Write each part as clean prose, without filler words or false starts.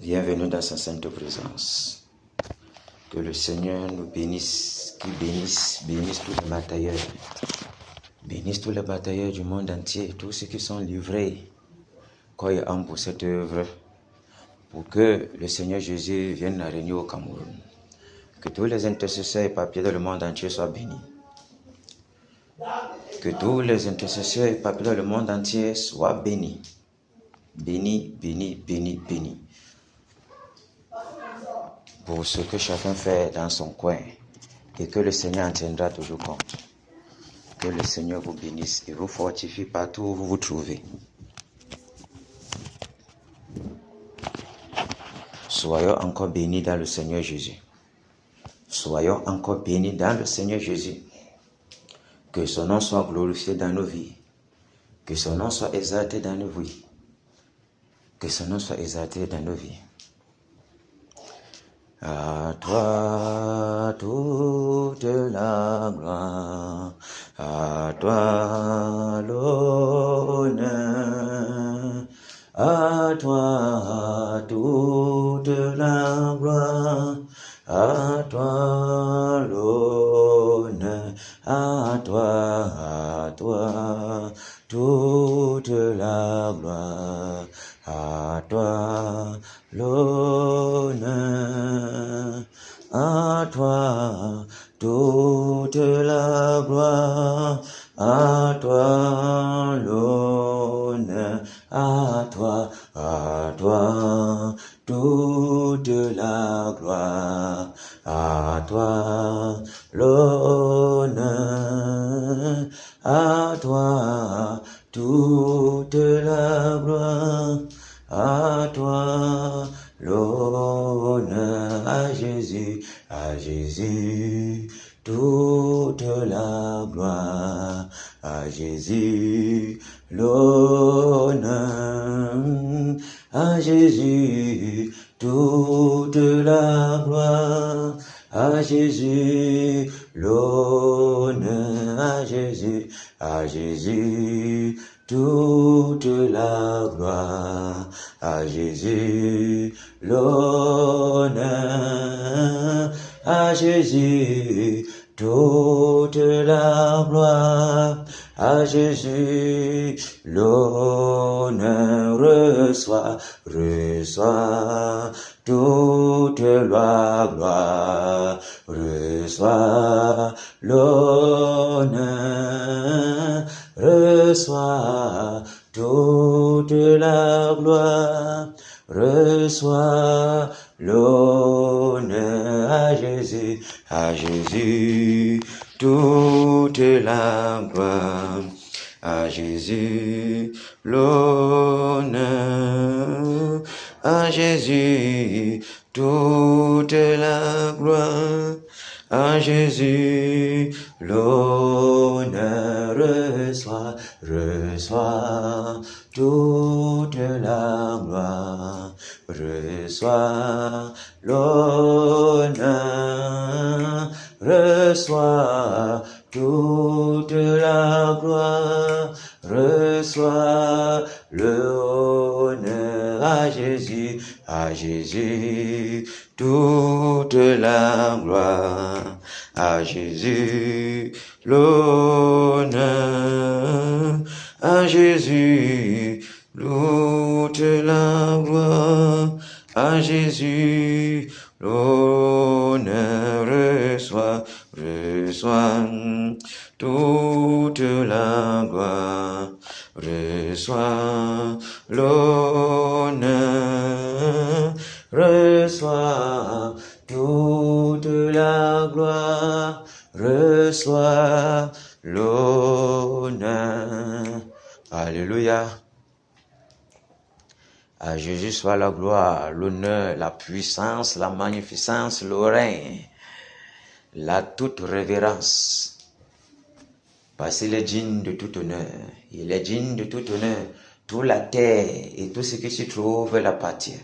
Bienvenue dans sa sainte présence. Que le Seigneur nous bénisse, qu'il bénisse tous les batailleurs. Bénisse tous les batailleurs du monde entier, tous ceux qui sont livrés, croyant pour cette œuvre, pour que le Seigneur Jésus vienne régner au Cameroun. Que tous les intercesseurs et papiers dans le monde entier soient bénis. Que tous les intercesseurs et papiers dans le monde entier soient bénis. Bénis, bénis, bénis, bénis. Pour ce que chacun fait dans son coin, et que le Seigneur en tiendra toujours compte. Que le Seigneur vous bénisse et vous fortifie partout où vous vous trouvez. Soyons encore bénis dans le Seigneur Jésus. Soyons encore bénis dans le Seigneur Jésus. Que son nom soit glorifié dans nos vies. Que son nom soit exalté dans nos vies. Que son nom soit exalté dans nos vies. À toi toute la gloire, à toi l'honneur, à toi toute la gloire, à toi l'honneur, à toi toute la gloire, à toi l'honneur, à toi toute la gloire, à toi l'honneur, à toi toute la gloire, à toi l'honneur, à toi toute la gloire, à toi l'honneur, à Jésus, toute la gloire, à Jésus l'honneur, à Jésus toute la gloire, à Jésus l'honneur, à Jésus toute la gloire, à Jésus l'honneur, à Jésus toute la gloire, à Jésus l'honneur, reçois toute la gloire, reçois l'honneur, reçois toute la gloire, reçois l'honneur, à Jésus toute la gloire, à Jésus l'honneur, à Jésus toute la gloire, à Jésus l'honneur, reçois toute la gloire, reçois l'honneur, reçois toute la gloire, reçois l'honneur, à Jésus toute la gloire, à Jésus l'honneur, à Jésus toute la gloire, à Jésus l'honneur, reçois toute la gloire, reçois l'honneur, reçois toute la gloire, reçois l'honneur. Alléluia. À Jésus soit la gloire, l'honneur, la puissance, la magnificence, le règne, la toute révérence. Parce qu'il est digne de tout honneur. Il est digne de tout honneur. Toute la terre et tout ce qui s'y trouve l'appartient.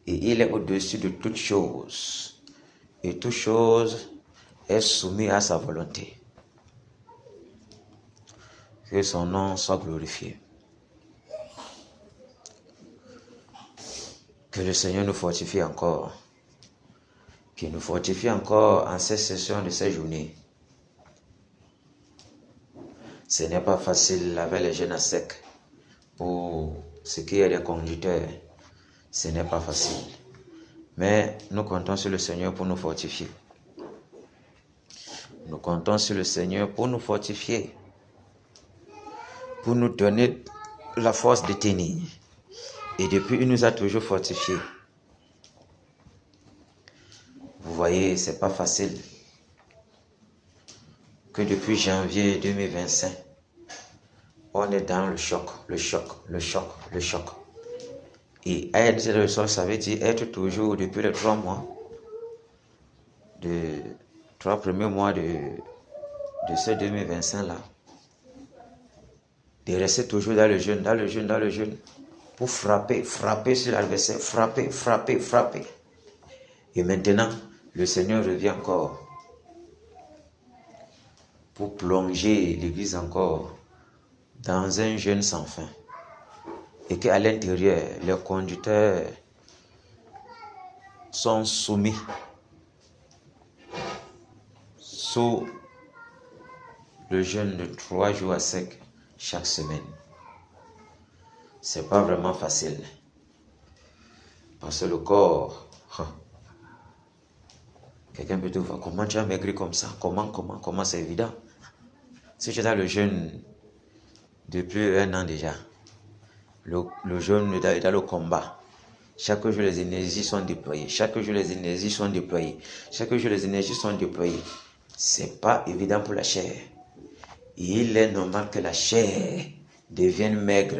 Et il est au-dessus de toutes choses. Et toute chose est soumise à sa volonté. Que son nom soit glorifié. Que le Seigneur nous fortifie encore. Qu'il nous fortifie encore en cette session de cette journée. Ce n'est pas facile avec les jeunes à sec. Pour ce qui est des conducteurs, ce n'est pas facile. Mais nous comptons sur le Seigneur pour nous fortifier. Nous comptons sur le Seigneur pour nous fortifier. Pour nous donner la force de tenir. Et depuis, il nous a toujours fortifiés. Vous voyez, c'est pas facile. Que depuis janvier 2025, on est dans le choc. Et être le choc, ça veut dire être toujours depuis les 3 premiers mois de ce 2025 là. De rester toujours dans le jeûne. Pour frapper sur l'adversaire, frapper. Et maintenant, le Seigneur revient encore pour plonger l'Église encore dans un jeûne sans fin. Et qu'à l'intérieur, les conducteurs sont soumis sous le jeûne de 3 jours à sec chaque semaine. C'est pas vraiment facile. Parce que le corps, quelqu'un peut te voir, comment tu as maigri comme ça? Comment c'est évident? Si tu es dans le jeûne depuis 1 an déjà, le jeûne est dans le combat. Chaque jour, les énergies sont déployées. C'est pas évident pour la chair. Il est normal que la chair devienne maigre.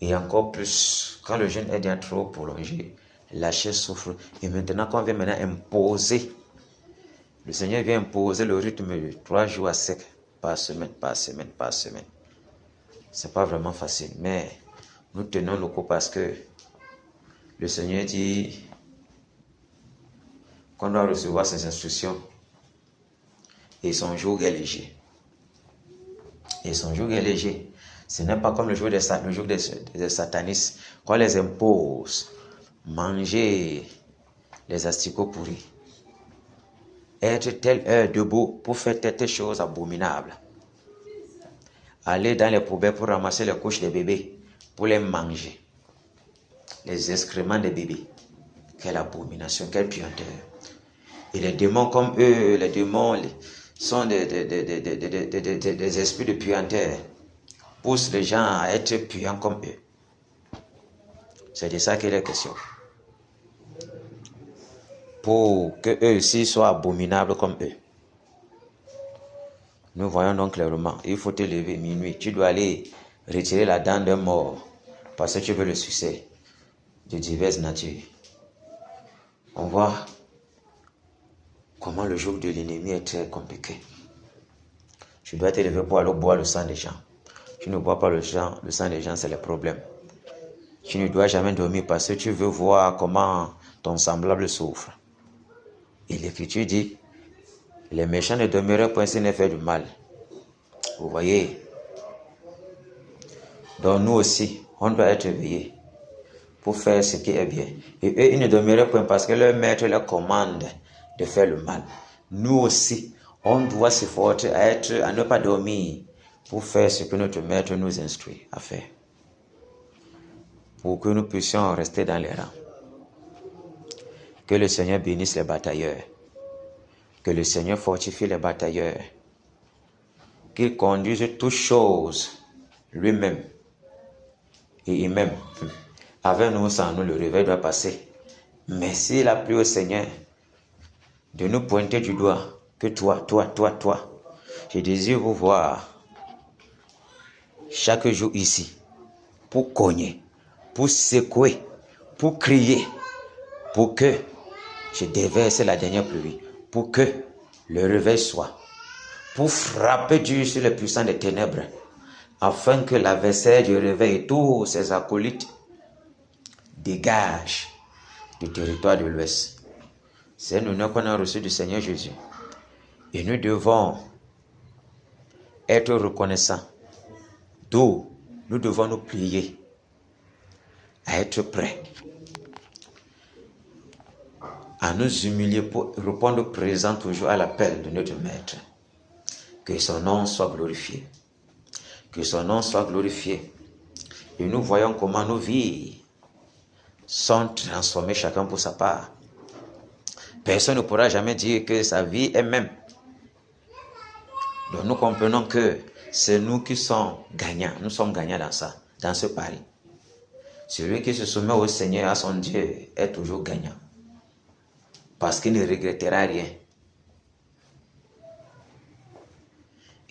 Et encore plus, quand le jeûne est bien trop prolongé, la chair souffre. Et maintenant, quand on vient imposer, le Seigneur vient imposer le rythme de 3 jours à sec, par semaine. C'est pas vraiment facile, mais nous tenons le coup parce que le Seigneur dit qu'on doit recevoir ses instructions et son joug est léger. Ce n'est pas comme le jour des satanistes, qu'on les impose manger les asticots pourris. Être telle heure debout pour faire telle chose abominable. Aller dans les poubelles pour ramasser les couches des bébés, pour les manger. Les excréments des bébés. Quelle abomination, quelle puanteur. Et les démons comme eux, sont des esprits de puanteur. Poussent les gens à être puants comme eux. C'est de ça qu'il est question. Pour que eux aussi soient abominables comme eux. Nous voyons donc clairement, il faut te lever minuit. Tu dois aller retirer la dent d'un mort parce que tu veux le succès de diverses natures. On voit comment le joug de l'ennemi est très compliqué. Tu dois te lever pour aller boire le sang des gens. Tu ne bois pas le sang des gens, c'est le problème. Tu ne dois jamais dormir parce que tu veux voir comment ton semblable souffre. Et l'Écriture dit, les méchants ne demeurent point s'ils ne font du mal. Vous voyez? Donc nous aussi, on doit être éveillés pour faire ce qui est bien. Et eux, ils ne demeurent point parce que leur maître leur commande de faire le mal. Nous aussi, on doit s'efforcer à ne pas dormir pour faire ce que notre maître nous instruit à faire. Pour que nous puissions rester dans les rangs. Que le Seigneur bénisse les batailleurs. Que le Seigneur fortifie les batailleurs. Qu'il conduise toutes choses lui-même. Et il-même. Avec nous, sans nous, le réveil doit passer. Mais s'il a plu au Seigneur de nous pointer du doigt, que toi, je désire vous voir chaque jour ici, pour cogner, pour secouer, pour crier, pour que je déverse la dernière pluie, pour que le réveil soit, pour frapper Dieu sur les puissants des ténèbres, afin que l'adversaire du réveil et tous ses acolytes dégagent du territoire de l'Ouest. C'est un honneur qu'on a reçu du Seigneur Jésus. Et nous devons être reconnaissants. D'où nous devons nous plier à être prêts, à nous humilier pour répondre présent toujours à l'appel de notre Maître. Que son nom soit glorifié. Que son nom soit glorifié. Et nous voyons comment nos vies sont transformées chacun pour sa part. Personne ne pourra jamais dire que sa vie est même. Donc nous comprenons que c'est nous qui sommes gagnants. Nous sommes gagnants dans ça, dans ce pari. Celui qui se soumet au Seigneur, à son Dieu, est toujours gagnant. Parce qu'il ne regrettera rien.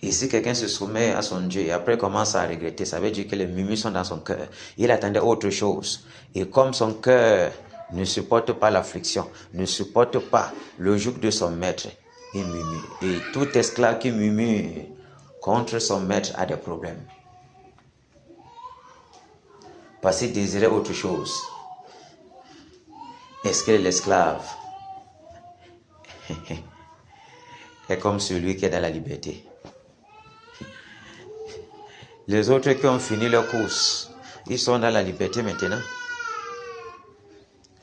Et si quelqu'un se soumet à son Dieu et après commence à regretter, ça veut dire que les murmures sont dans son cœur. Il attendait autre chose. Et comme son cœur ne supporte pas l'affliction, ne supporte pas le joug de son maître, il murmure. Et tout esclave qui murmure contre son maître a des problèmes. Parce qu'il désirait autre chose. Est-ce que l'esclave est comme celui qui est dans la liberté? Les autres qui ont fini leur course, ils sont dans la liberté maintenant.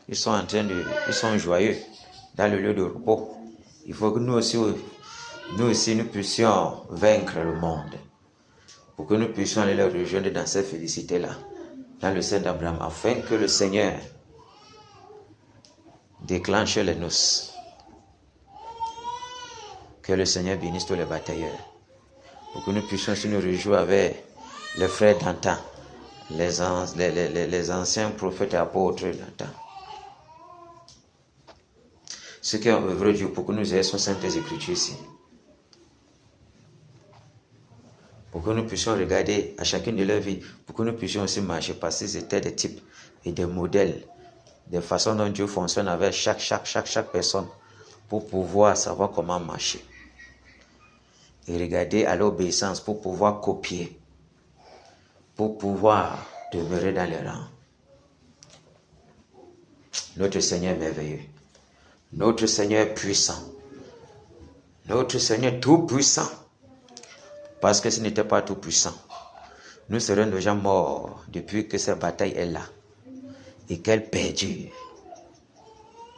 Ils sont joyeux dans le lieu de repos. Il faut que nous aussi, nous puissions vaincre le monde. Pour que nous puissions aller leur rejoindre dans cette félicité-là, dans le sein d'Abraham, afin que le Seigneur déclenche les noces. Que le Seigneur bénisse tous les batailleurs. Pour que nous puissions aussi nous réjouir avec les frères d'antan, les anciens prophètes et apôtres d'antan. Ceux qui ont œuvré Dieu pour que nous ayons son Saintes Écritures ici. Pour que nous puissions regarder à chacune de leur vie, pour que nous puissions aussi marcher, parce que c'était des types et des modèles, des façons dont Dieu fonctionne avec chaque personne, pour pouvoir savoir comment marcher. Et regarder à l'obéissance pour pouvoir copier, pour pouvoir demeurer dans les rangs. Notre Seigneur est merveilleux. Notre Seigneur est puissant. Notre Seigneur est tout puissant. Parce que s'il n'était pas tout puissant, nous serions déjà morts depuis que cette bataille est là. Et qu'elle perdure.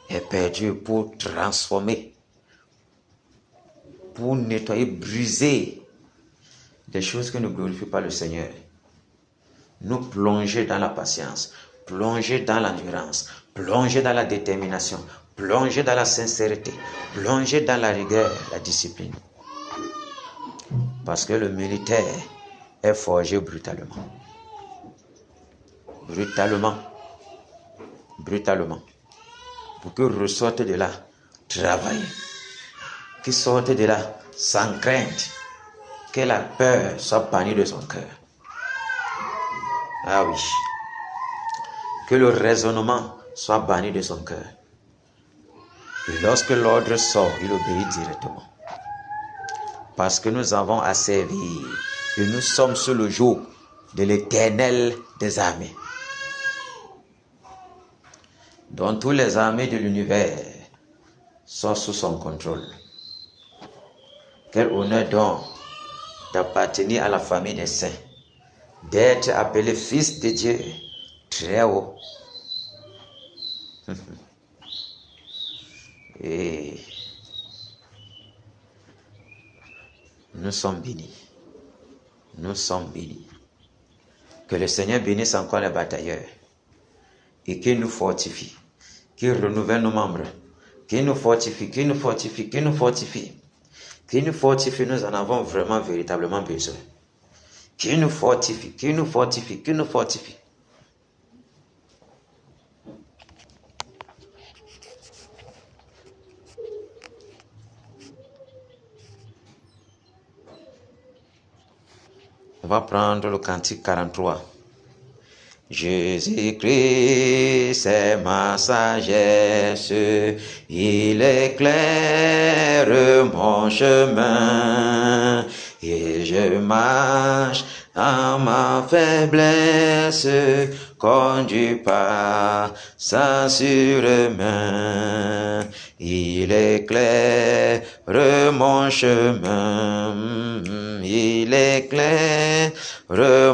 Elle perdure pour transformer, pour nettoyer, briser des choses qui ne glorifient pas le Seigneur. Nous plonger dans la patience, plonger dans l'endurance, plonger dans la détermination, plonger dans la sincérité, plonger dans la rigueur, la discipline. Parce que le militaire est forgé brutalement. Brutalement. Pour qu'il ressorte de là, travailler. Qu'il sorte de là sans crainte. Que la peur soit bannie de son cœur. Ah oui. Que le raisonnement soit banni de son cœur. Et lorsque l'ordre sort, il obéit directement. Parce que nous avons à servir. Et nous sommes sous le joug de l'Éternel des armées. Dont tous les armées de l'univers sont sous son contrôle. Quel honneur donc d'appartenir à la famille des saints, d'être appelé fils de Dieu très haut. Et nous sommes bénis. Nous sommes bénis. Que le Seigneur bénisse encore les batailleurs et qu'il nous fortifie, qu'il renouvelle nos membres, qu'il nous fortifie, qu'il nous fortifie, qu'il nous fortifie. Qu'il nous fortifie, nous en avons vraiment, véritablement besoin. Qu'il nous fortifie, qu'il nous fortifie, qu'il nous fortifie. On va prendre le cantique 43. Jésus-Christ, c'est ma sagesse, il éclaire mon chemin, et je marche dans ma faiblesse, conduit par sa sûrement. Il éclaire mon chemin, il éclaire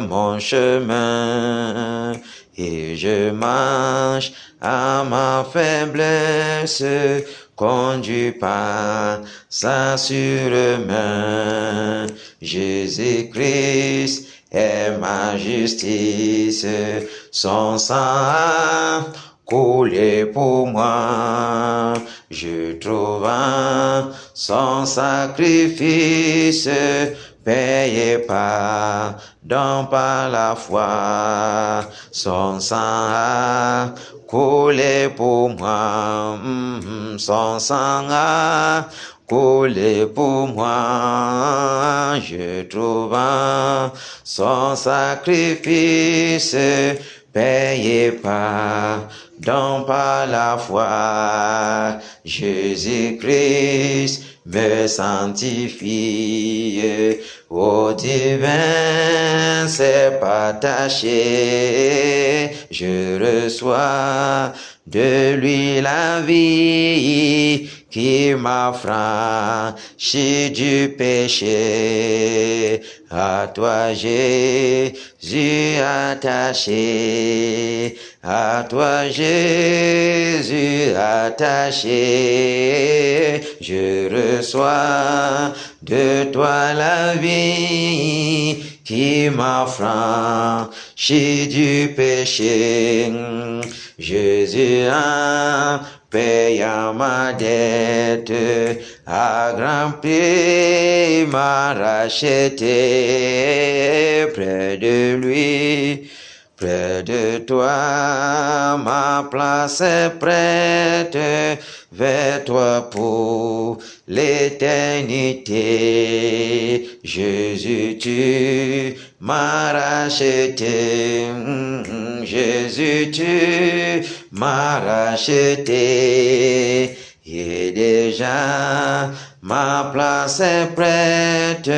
mon chemin, et je marche à ma faiblesse, conduit par sa sûre-main. Jésus-Christ est ma justice, son sang a coulé pour moi. Je trouve en son sacrifice payé pardon par la foi. Son sang a coulé pour moi. Son sang a coulé pour moi. Je trouve en son sacrifice payé pardon par la foi. Jésus-Christ me sanctifie, au divin c'est partager. Je reçois de lui la vie qui m'a franchi du péché. À toi Jésus attaché, à toi Jésus attaché, je reçois de toi la vie qui m'a franchi du péché. Jésus a payé ma dette, a grand prix m'a racheté. Près de lui, près de toi, ma place est prête vers toi pour l'éternité. Jésus, tu m'as racheté. Jésus, tu m'as racheté. Et déjà, ma place est prête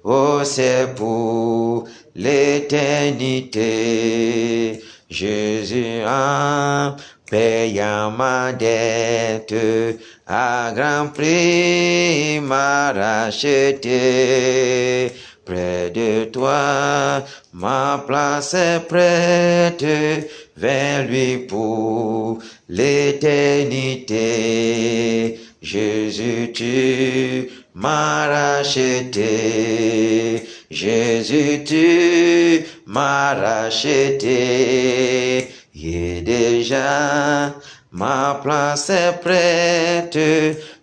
au ciel pour l'éternité. Jésus a payé ma dette, à grand prix m'a racheté. Près de toi, ma place est prête vers lui pour l'éternité. Jésus, tu m'as racheté. Jésus, tu m'as racheté. Et déjà, ma place est prête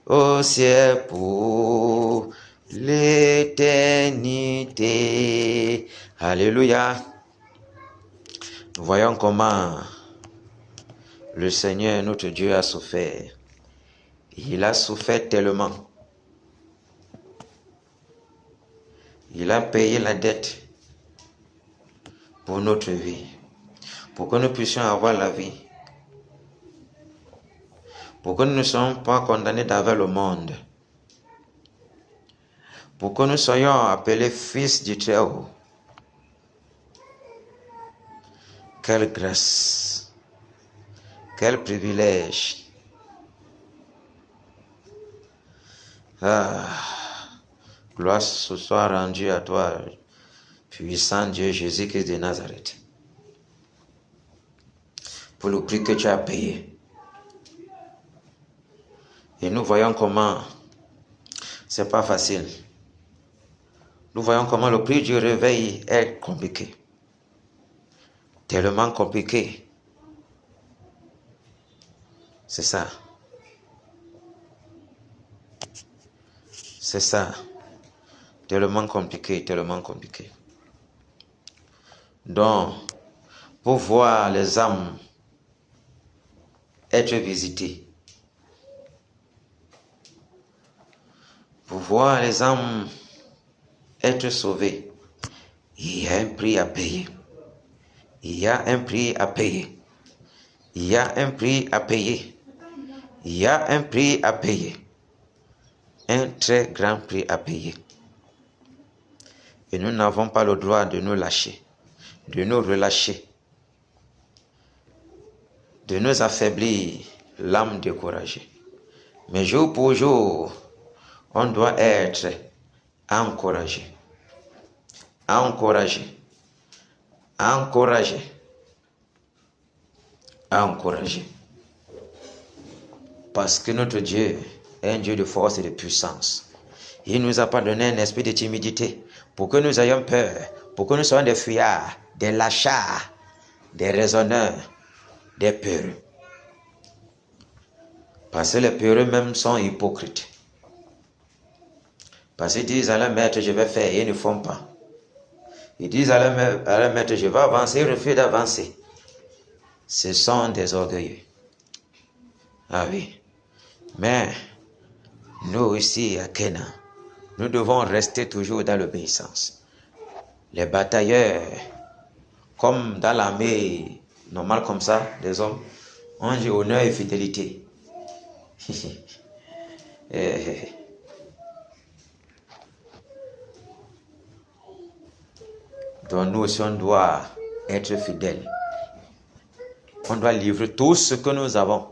au ciel pour l'éternité. Alléluia. Nous voyons comment le Seigneur, notre Dieu, a souffert. Il a souffert tellement. Il a payé la dette pour notre vie, pour que nous puissions avoir la vie, pour que nous ne soyons pas condamnés d'avant le monde, pour que nous soyons appelés fils du Très-Haut. Quelle grâce, quel privilège. Gloire ce soit rendue à toi, puissant Dieu Jésus-Christ de Nazareth, pour le prix que tu as payé. Et nous voyons comment c'est pas facile. Nous voyons comment le prix du réveil est compliqué. Tellement compliqué. C'est ça. C'est ça. Tellement compliqué, tellement compliqué. Donc, pour voir les âmes être visitées, pour voir les âmes être sauvées, il y a un prix à payer. Il y a un prix à payer. Il y a un prix à payer. Il y a un prix à payer. Un très grand prix à payer. Et nous n'avons pas le droit de nous lâcher, de nous relâcher, de nous affaiblir l'âme découragée. Mais jour pour jour, on doit être encouragé, encouragé, encouragé. à encourager. Parce que notre Dieu est un Dieu de force et de puissance. Il ne nous a pas donné un esprit de timidité pour que nous ayons peur, pour que nous soyons des fuyards, des lâchards, des raisonneurs, des peureux. Parce que les peureux même sont hypocrites. Parce qu'ils disent à leur maître, je vais faire, et ils ne font pas. Ils disent à leur maître, je vais avancer, ils refusent d'avancer. Ce sont des orgueilleux. Ah oui. Mais nous ici à Kenya, nous devons rester toujours dans l'obéissance. Les batailleurs, comme dans l'armée normale comme ça, des hommes, on dit honneur et fidélité. Donc nous aussi, on doit être fidèles. On doit livrer tout ce que nous avons,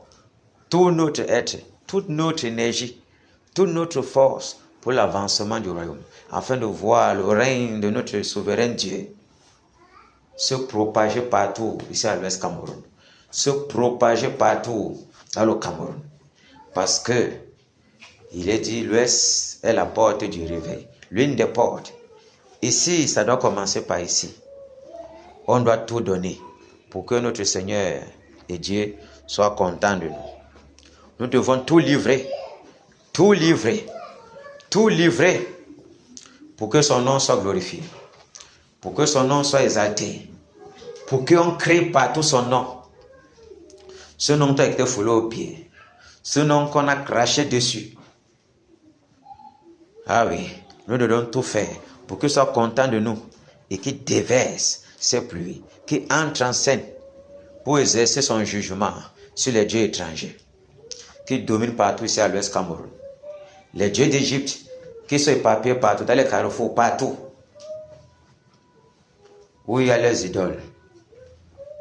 tout notre être, toute notre énergie, toute notre force pour l'avancement du royaume, afin de voir le règne de notre souverain Dieu se propager partout ici à l'Ouest Cameroun, se propager partout dans le Cameroun. Parce que il est dit, l'Ouest est la porte du réveil, l'une des portes. Ici, ça doit commencer par ici. On doit tout donner pour que notre Seigneur et Dieu soient contents de nous. Nous devons tout livrer, tout livrer, tout livrer pour que son nom soit glorifié, pour que son nom soit exalté, pour qu'on crée partout son nom. Ce nom qui a été foulé aux pieds, ce nom qu'on a craché dessus. Ah oui, nous devons tout faire pour qu'il soit content de nous et qu'il déverse ses pluies, qu'il entre en scène pour exercer son jugement sur les dieux étrangers qui dominent partout ici à l'Ouest Cameroun. Les dieux d'Égypte qui sont éparpillés partout, dans les carrefours, partout où il y a les idoles,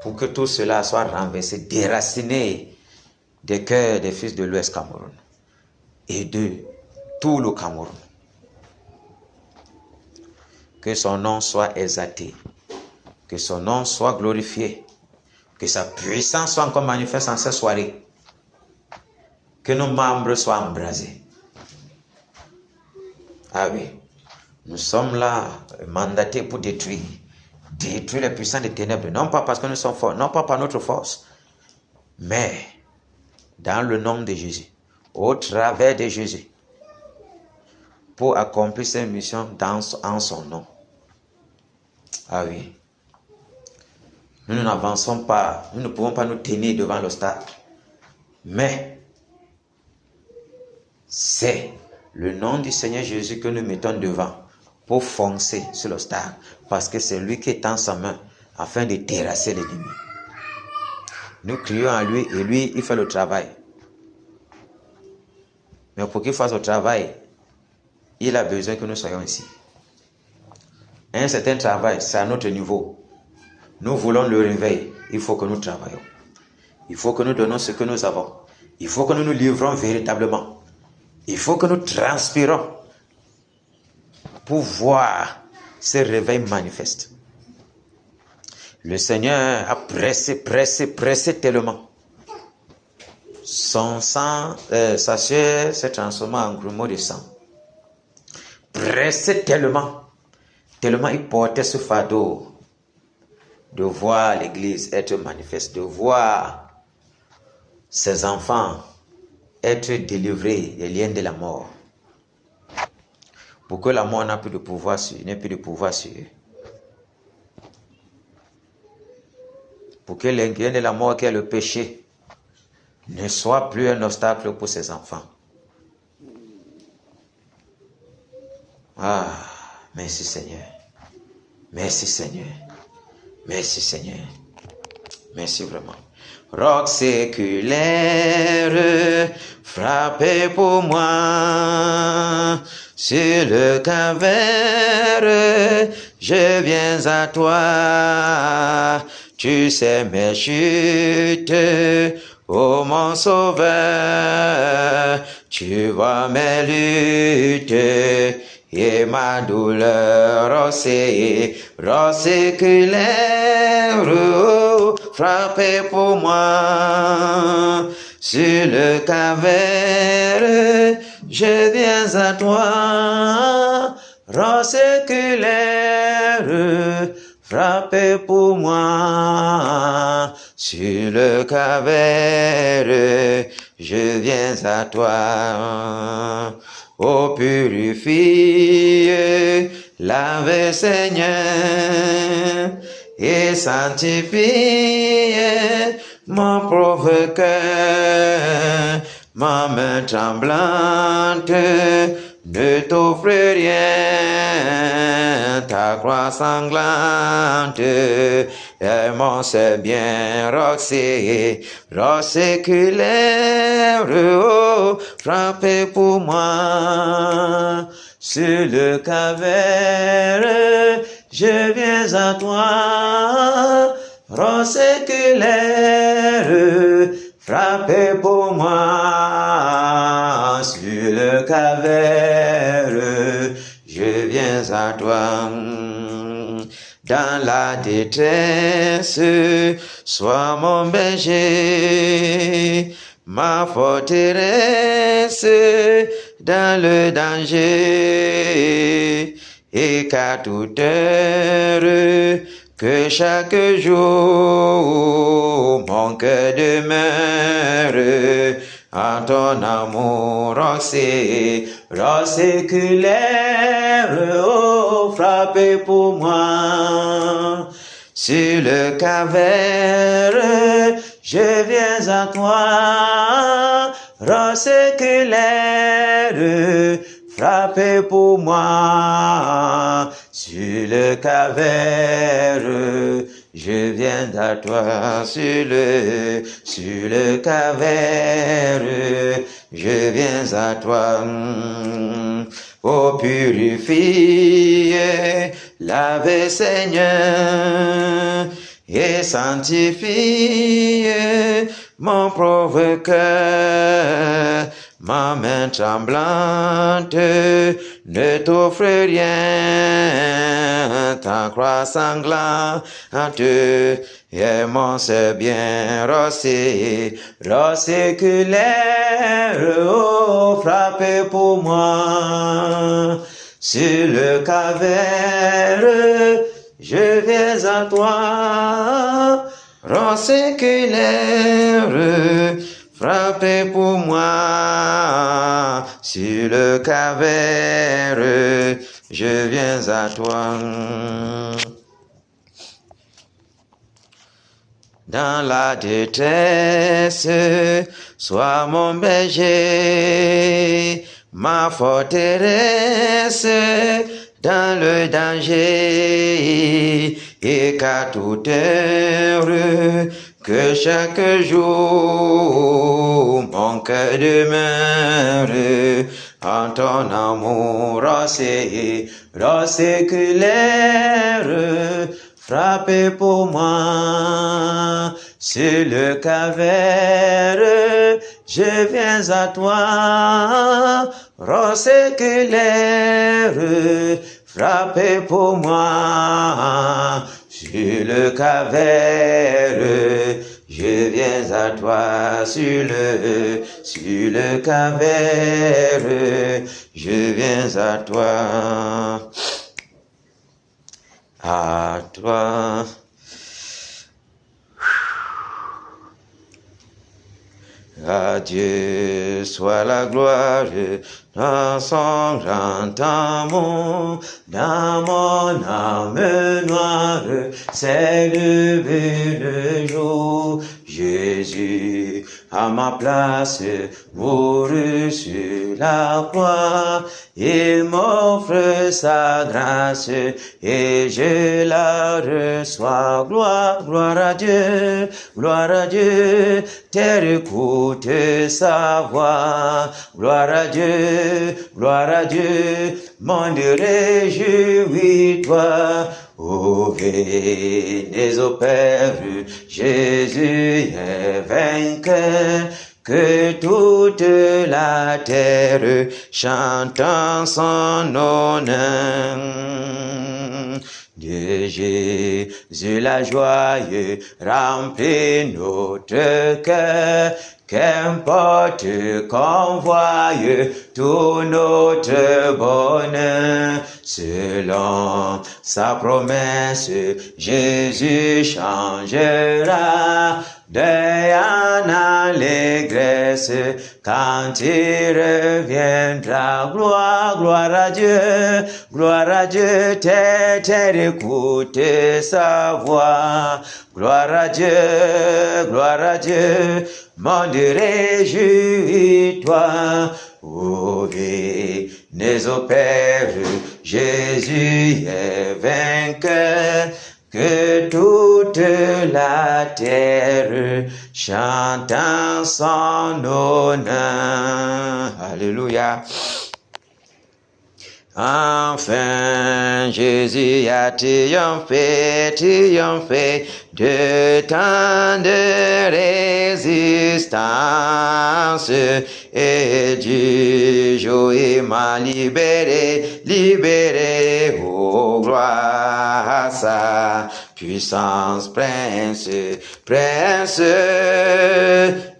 pour que tout cela soit renversé, déraciné des cœurs des fils de l'Ouest Cameroun et de tout le Cameroun. Que son nom soit exalté, que son nom soit glorifié, que sa puissance soit encore manifeste en cette soirée, que nos membres soient embrasés. Ah oui, nous sommes là mandatés pour détruire les puissants des ténèbres, non pas parce que nous sommes forts, non pas par notre force, mais dans le nom de Jésus, au travers de Jésus, pour accomplir ces missions en son nom. Ah oui. Nous n'avançons pas, nous ne pouvons pas nous tenir devant l'obstacle. Mais c'est le nom du Seigneur Jésus que nous mettons devant pour foncer sur l'obstacle. Parce que c'est lui qui étend sa main afin de terrasser l'ennemi. Nous crions à lui et lui, il fait le travail. Mais pour qu'il fasse le travail, il a besoin que nous soyons ici. Un certain travail, c'est à notre niveau. Nous voulons le réveil, il faut que nous travaillons. Il faut que nous donnons ce que nous avons. Il faut que nous nous livrons véritablement. Il faut que nous transpirons pour voir ce réveil manifeste. Le Seigneur a pressé tellement. Son sang, sa chair s'est transformée en grumeaux de sang. Pressé tellement il portait ce fardeau de voir l'Église être manifeste, de voir ses enfants être délivrés des liens de la mort, pour que la mort n'ait plus de pouvoir sur eux, pour que les liens de la mort qui est le péché ne soit plus un obstacle pour ses enfants. Ah, merci Seigneur. Merci Seigneur. Merci Seigneur. Merci vraiment. Roc séculaire, frappez pour moi. Sur le calvaire, je viens à toi. Tu sais mes chutes, ô mon sauveur. Tu vois mes luttes et ma douleur. Roc séculaire, frappez pour moi. Sur le calvaire, je viens à toi. Roi séculaire, frappez pour moi. Sur le calvaire, je viens à toi. Ô purifie, lave Seigneur, et sanctifie mon pauvre cœur, ma main tremblante ne t'offre rien, ta croix sanglante, mon c'est bien, roc séculaire, oh, frappez pour moi. Sur le calvaire, je viens à toi, roc séculaire, frappez pour moi. Sur le calvaire, je viens à toi. Dans la détresse, sois mon berger, ma forteresse dans le danger, et qu'à toute heure, que chaque jour, mon cœur demeure en ton amour, roc séculaire, oh, frappez pour moi. Sur le calvaire, je viens à toi, roc séculaire, frappez pour moi. Sur le calvaire, je viens à toi. Sur le calvaire, je viens à toi. Ô purifie, lave Seigneur, et sanctifie mon pauvre cœur. Ma main tremblante ne t'offre rien, ta croix sanglante et mon c'est bien, roc séculaire, oh, frappez pour moi. Sur le calvaire, je viens à toi, roc séculaire, frappez pour moi. Sur le calvaire, je viens à toi. Dans la détresse, sois mon berger, ma forteresse dans le danger, et qu'à toute heure, que chaque jour, mon cœur demeure en ton amour, roc séculaire, frappez pour moi. Sur le calvaire, je viens à toi, roc séculaire, frappez pour moi. Sur le calvaire, je viens à toi. Sur le calvaire, je viens à toi. À toi. À Dieu soit la gloire dans son grand amour, dans mon âme noire, s'est levé le jour. Jésus, à ma place, mourut sur la croix, il m'offre sa grâce et je la reçois. Gloire à Dieu, terre écoute sa voix. Gloire à Dieu, monde réjouis-toi. Ô venez au Père, Jésus est vainqueur, que toute la terre chante en son honneur. de Jésus la joie remplit notre cœur. Qu'importe qu'on voie tout notre bonheur, selon sa promesse, Jésus changera deuil en allégresse quand il reviendra. Gloire, gloire à Dieu, terre écoute sa voix. Gloire à Dieu, monde réjouis-toi. Ô venez au Père, Jésus est vainqueur. Que toute la terre chante en son honneur. Alléluia. Enfin, Jésus a triomphé de tant de résistance, et du jour il m'a libéré, oh gloire à sa puissance, prince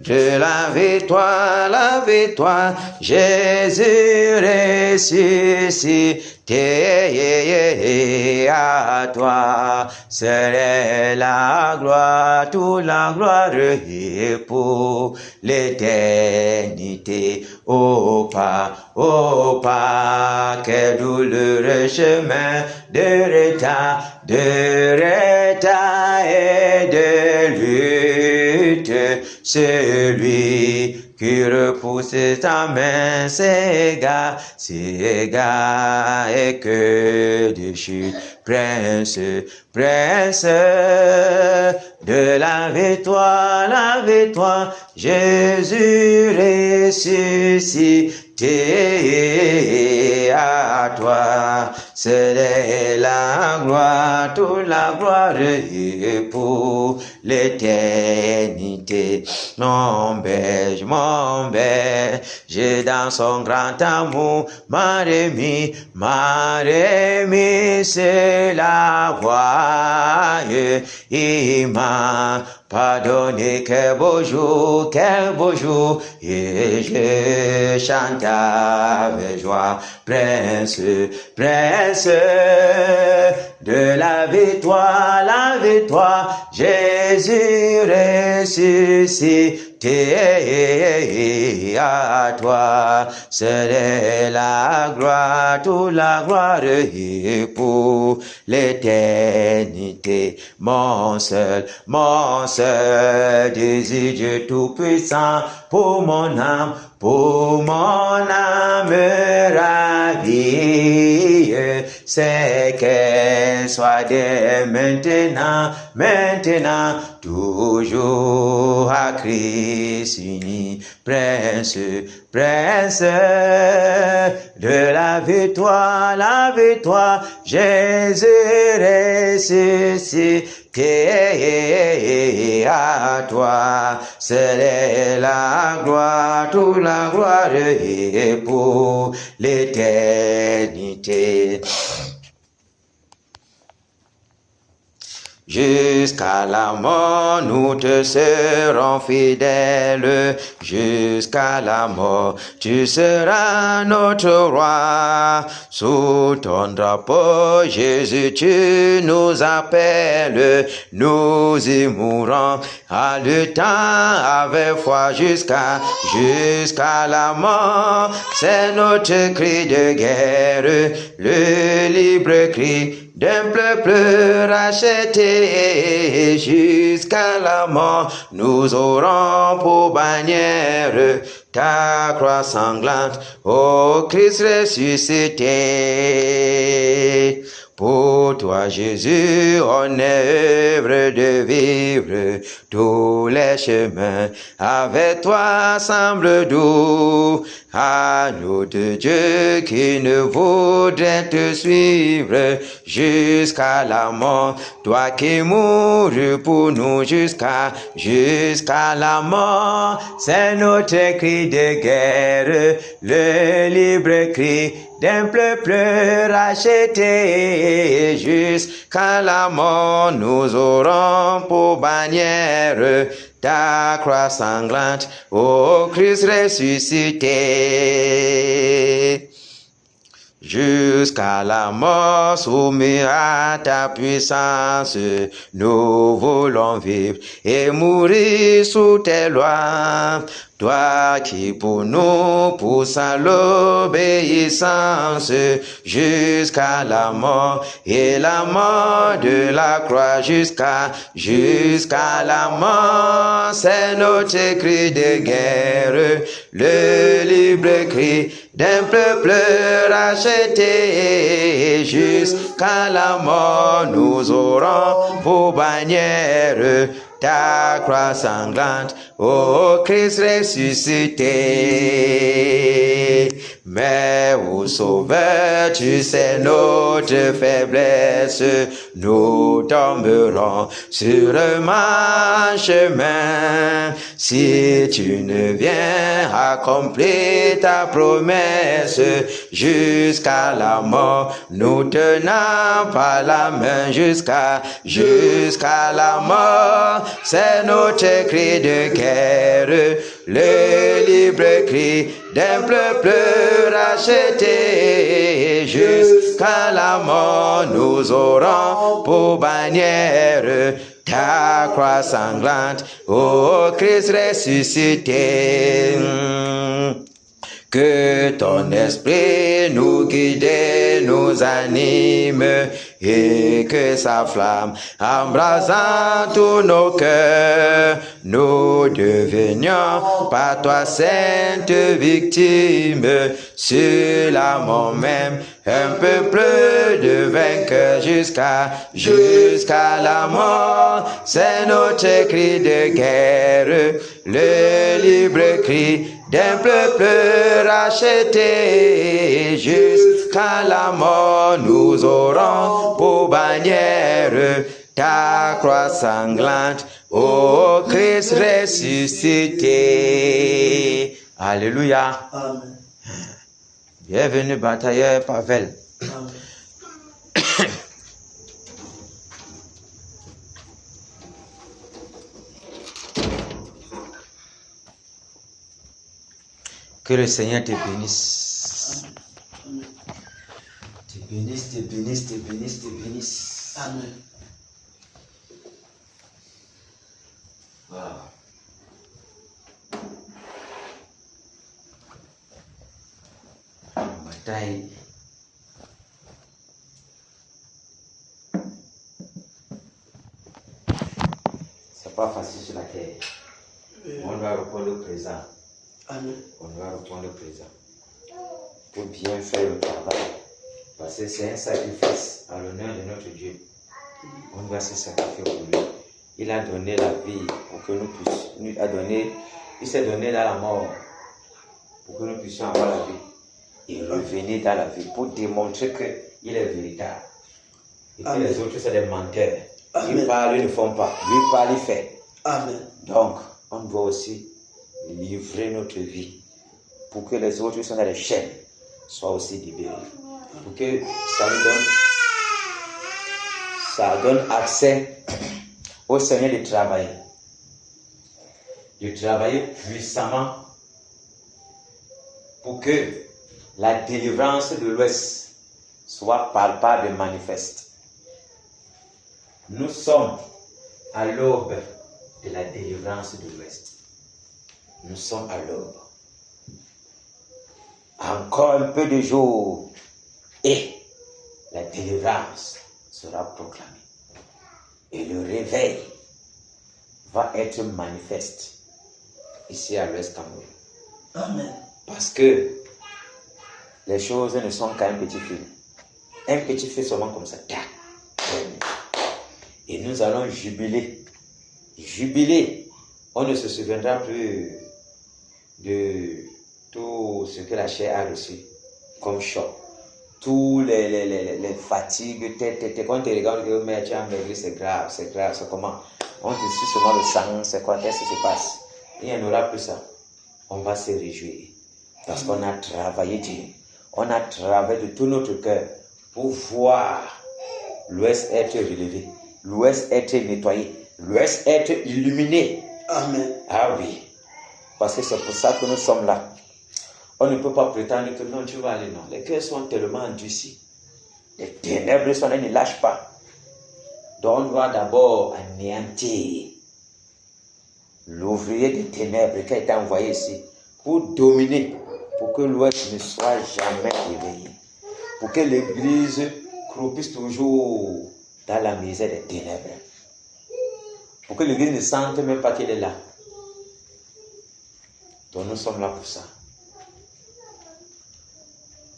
de la victoire, Jésus ressuscité, à toi serait la gloire, toute la gloire et pour l'éternité. Oh pas, quel douloureux chemin de retard et de lutte, celui qui repousse ta main s'égare, et que de chute, prince de la victoire, Jésus ressuscité, à toi c'est la gloire, toute la gloire et pour l'éternité. Mon berge, dans son grand amour m'a remis, c'est la voie. Il m'a pardonné, quel beau jour, et je chante avec joie, prince de la victoire, Jésus ressuscité, à toi serait la gloire, toute la gloire et pour l'éternité. Mon seul désir, Dieu tout-puissant, pour mon âme ravie, c'est qu'elle soit dès maintenant, toujours à Christ uni, prince de la victoire, Jésus ressuscité, à toi c'est la gloire, toute la gloire et pour l'éternité. Jusqu'à la mort, nous te serons fidèles. Jusqu'à la mort, tu seras notre roi. Sous ton drapeau, Jésus, tu nous appelles. Nous y mourrons à lutant avec foi jusqu'à la mort. C'est notre cri de guerre, le libre cri d'un peuple racheté. Jusqu'à la mort, nous aurons pour bannière ta croix sanglante, ô Christ ressuscité. Pour toi, Jésus, on est œuvre de vivre tous les chemins. Avec toi semble doux, Agneau de Dieu qui ne voudrait te suivre jusqu'à la mort, toi qui mourus pour nous jusqu'à la mort, c'est notre cri de guerre, le libre cri d'un peuple racheté. Jusqu'à la mort, nous aurons pour bannière ta croix sanglante, ô Christ ressuscité. Jusqu'à la mort, soumis à ta puissance, nous voulons vivre et mourir sous tes lois. Toi qui pour nous pousse à l'obéissance jusqu'à la mort et la mort de la croix jusqu'à la mort, c'est notre cri de guerre, le libre cri d'un peuple racheté. Jusqu'à la mort, nous aurons pour bannière ta croix sanglante, ô Christ ressuscité. Mais ô Sauveur, tu sais notre faiblesse, nous tomberons sur un chemin. Si tu ne viens accomplir ta promesse jusqu'à la mort, nous tenons pas la main jusqu'à la mort. C'est notre cri de guerre, le libre cri d'un peuple racheté. Jusqu'à la mort, nous aurons pour bannière ta croix sanglante, ô Christ ressuscité. Que ton esprit nous guide, nous anime, et que sa flamme embrasant tous nos cœurs, nous devenions par toi sainte victime, sur la mort même, un peuple de vainqueurs jusqu'à la mort. C'est notre cri de guerre, le libre cri d'un peuple racheté. Jusqu'à la mort, nous aurons pour bannière ta croix sanglante, ô Christ ressuscité. Alléluia. Amen. Bienvenue, batailleur Pavel. Amen. Que le Seigneur te bénisse. Te bénisse, te bénisse, te bénisse, te bénisse. Amen. Wow. Bataille. C'est pas facile sur la terre. On doit reprendre le présent. Amen. On doit reprendre le présent pour bien faire le travail. Parce que c'est un sacrifice à l'honneur de notre Dieu. On doit se sacrifier pour lui. Il a donné la vie pour que nous puissions. Il s'est donné dans la mort pour que nous puissions avoir la vie et revenir dans la vie pour démontrer qu'il est véritable. Et que les autres sont des menteurs. Amen. Ils parlent, ils ne font pas. Lui parle, il fait. Amen. Donc, on doit aussi livrer notre vie pour que les autres qui sont dans les chaînes soient aussi libérés. Pour que ça donne accès au Seigneur de travailler. De travailler puissamment pour que la délivrance de l'Ouest soit palpable et manifeste. Nous sommes à l'aube de la délivrance de l'Ouest. Nous sommes à l'aube. Encore un peu de jours et la délivrance sera proclamée. Et le réveil va être manifeste ici à l'Ouest Cameroun. Amen. Parce que les choses ne sont qu'un petit fil. Un petit fil seulement comme ça. Et nous allons jubiler. Jubiler. On ne se souviendra plus tout ce que la chair a reçu comme choc, tous les fatigues, quand tu regardes que mais tu as maigri, c'est grave, c'est comment? On te suit seulement le sang, c'est quoi? Qu'est-ce qui se passe? Il n'y en aura plus ça. On va se réjouir parce qu'on a travaillé Dieu. On a travaillé de tout notre cœur pour voir l'Ouest être relevé, l'Ouest être nettoyé, l'Ouest être illuminé. Amen. Ah oui, parce que c'est pour ça que nous sommes là. On ne peut pas prétendre que non, tu vas aller, non. Les cœurs sont tellement endurcis. Les ténèbres sont là, ils ne lâchent pas. Donc on doit d'abord anéantir l'ouvrier des ténèbres qui a été envoyé ici pour dominer, pour que l'Ouest ne soit jamais réveillé, pour que l'Église croupisse toujours dans la misère des ténèbres, pour que l'Église ne sente même pas qu'elle est là. Donc nous sommes là pour ça,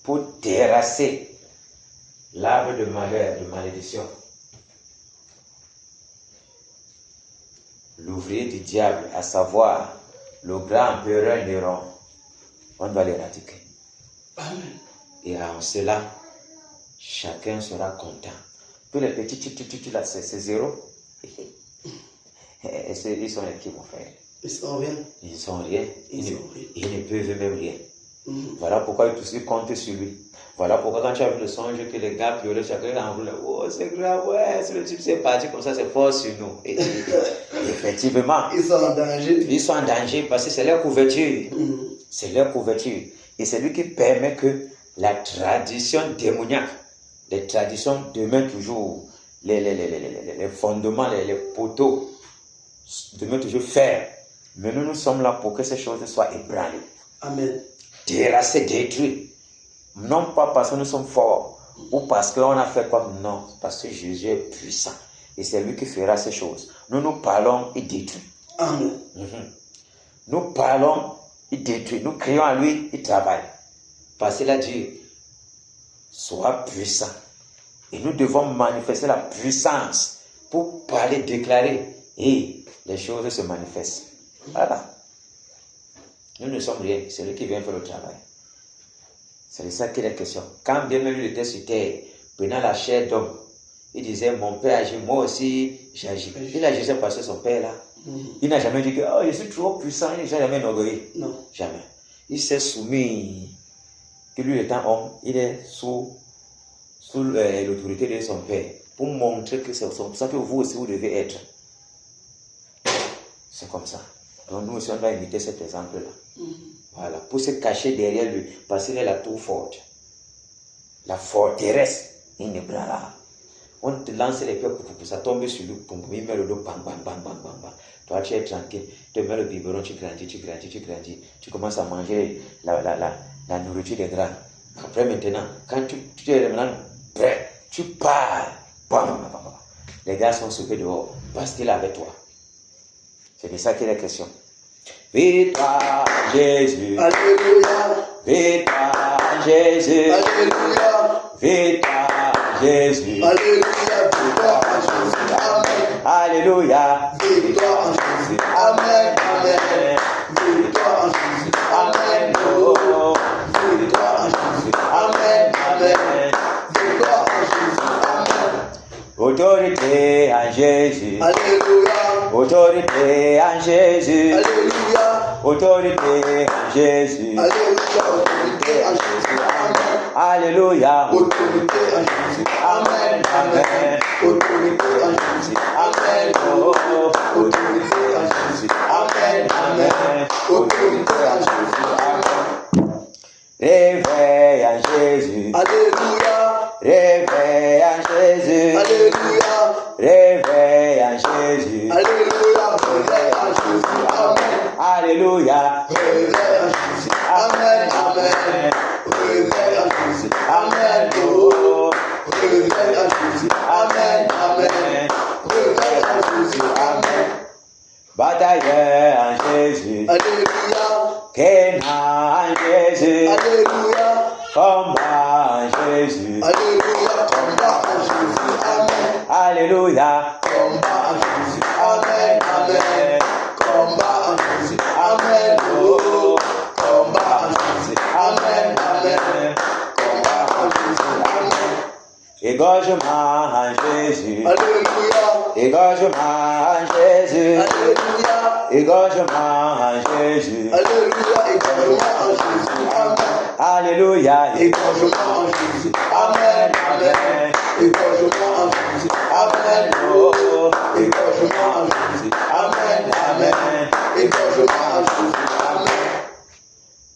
pour terrasser l'arbre de malheur, de malédiction. L'ouvrier du diable, à savoir le grand empereur Néron, on doit l'éradiquer. Amen. Et en cela, chacun sera content. Tous les petits là, c'est zéro. Ils sont qui, mon frère? Ils sont rien. Ils sont rien. Ils ne peuvent même rien. Voilà pourquoi ils comptent sur lui. Voilà pourquoi quand tu as vu le songe que les gars pleuraient, chacun enroulé, oh c'est grave, ouais, c'est le type, c'est parti comme ça, c'est fort sur nous. Et effectivement, ils sont en danger. Ils sont en danger parce que c'est leur couverture. C'est leur couverture. Et c'est lui qui permet que la tradition démoniaque, les traditions demeurent toujours, les fondements, les poteaux demeurent toujours fermes. Mais nous sommes là pour que ces choses soient ébranlées. Amen. Terrassées, détruites. Non pas parce que nous sommes forts ou parce qu'on a fait quoi. Non, parce que Jésus est puissant. Et c'est lui qui fera ces choses. Nous parlons, il détruit. Amen. Nous parlons, il détruit. Nous crions à lui, il travaille. Parce qu'il a dit, sois puissant. Et nous devons manifester la puissance pour parler, déclarer. Et les choses se manifestent. Voilà. Nous ne sommes rien. C'est lui qui vient faire le travail. C'est de ça qu'il est question. Quand bien même il était sur terre, prenant la chair d'homme, il disait, mon père agit, moi aussi j'agis. Il agissait parce que son père là, il n'a jamais dit que oh, je suis trop puissant, il n'a jamais enorgueilli. Non. Jamais. Il s'est soumis, que lui étant homme, il est sous l'autorité de son père, pour montrer que c'est comme ça que vous aussi vous devez être. C'est comme ça. Donc nous aussi on doit imiter cet exemple-là. Voilà, pour se cacher derrière lui, parce qu'il est la tour forte. La forteresse inébranlable. On te lance les pieds pour ça tombe sur lui, il met le dos, bang, bang, bang, bang, bang, bang. Toi, tu es tranquille, tu mets le biberon, tu grandis. Tu commences à manger la nourriture des grands. Après, maintenant, quand tu es maintenant prêt, tu pars. Bam, bam, bam, bam. Les gars sont sauvés dehors parce qu'il est avec toi. C'est de ça qu'il est question. Victoire Jésus. Alléluia. Victoire Jésus. Alléluia. Victoire Jésus. Alléluia. Victoire à Jésus. Amen. Alléluia. Victoire à Jésus. Amen. Amen. Victoire à Jésus. Amen. Oh, victoire à Jésus. Amen. Amen. Victoire à Jésus. Amen. Autorité en Jésus. Alléluia. Autorité en Jésus. Alléluia. Autorité en Jésus. Alléluia. Autorité à Jésus. Amen. Alléluia. Autorité à Jésus. Amen. Amen. Autorité à Jésus. Amen. Oh, autorité à Jésus. Amen. Amen. Autorité à Jésus. Amen. Réveille en Jésus. Alléluia. Réveille en Jésus. Alléluia. Réveille en Jésus. Alléluia. Réveille à Jésus. Amen. Alléluia. Réveille à Jésus. Amen. Amen. Réveille à Jésus. Amen. Oh, réveille à Jésus. Amen. Amen. Réveille à Jésus. Amen. Batailleur en Jésus. Alléluia. Kéna en Jésus. Alléluia. Combat en Jésus. Alléluia. Combat à Jésus. Amen. Alléluia. Combat à Jésus. Amen. Amen. Combat à Jésus. Amen. Oh, combat à Jésus. Égorge-moi, Jésus. Alléluia. Égorge-moi, Jésus. Alléluia. Égorge-moi, Jésus. Alléluia. Égorge-moi en Jésus. Amen. Alléluia. Égorge-moi en Jésus. Amen. Amen. Égorge-moi en Jésus. Amen. Oh, Égorge-moi en Jésus. Amen. Amen. Égorge-moi en Jésus. Amen.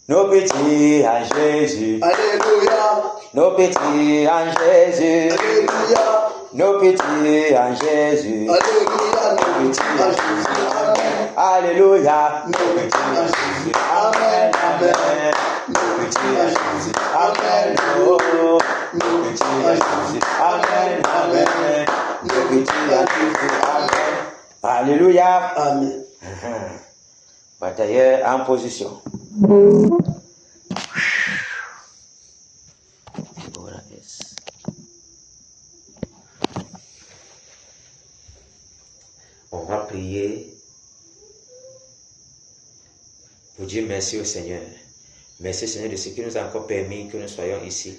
nos petits à Jésus. Alléluia. Nos petits en Jésus. Alléluia. Nos petits en Jésus. Alléluia. Nos petits en Jésus. Amen. Alléluia. Nos petits en Jésus. Amen. Amen. Nos petits en Jésus. Amen. Oh, Nos petits en Jésus. Amen. Amen. Nos petits en Jésus. Amen. Alléluia. Amen. Batailleur en position. On va prier pour dire merci au Seigneur. Merci Seigneur de ce qui nous a encore permis que nous soyons ici.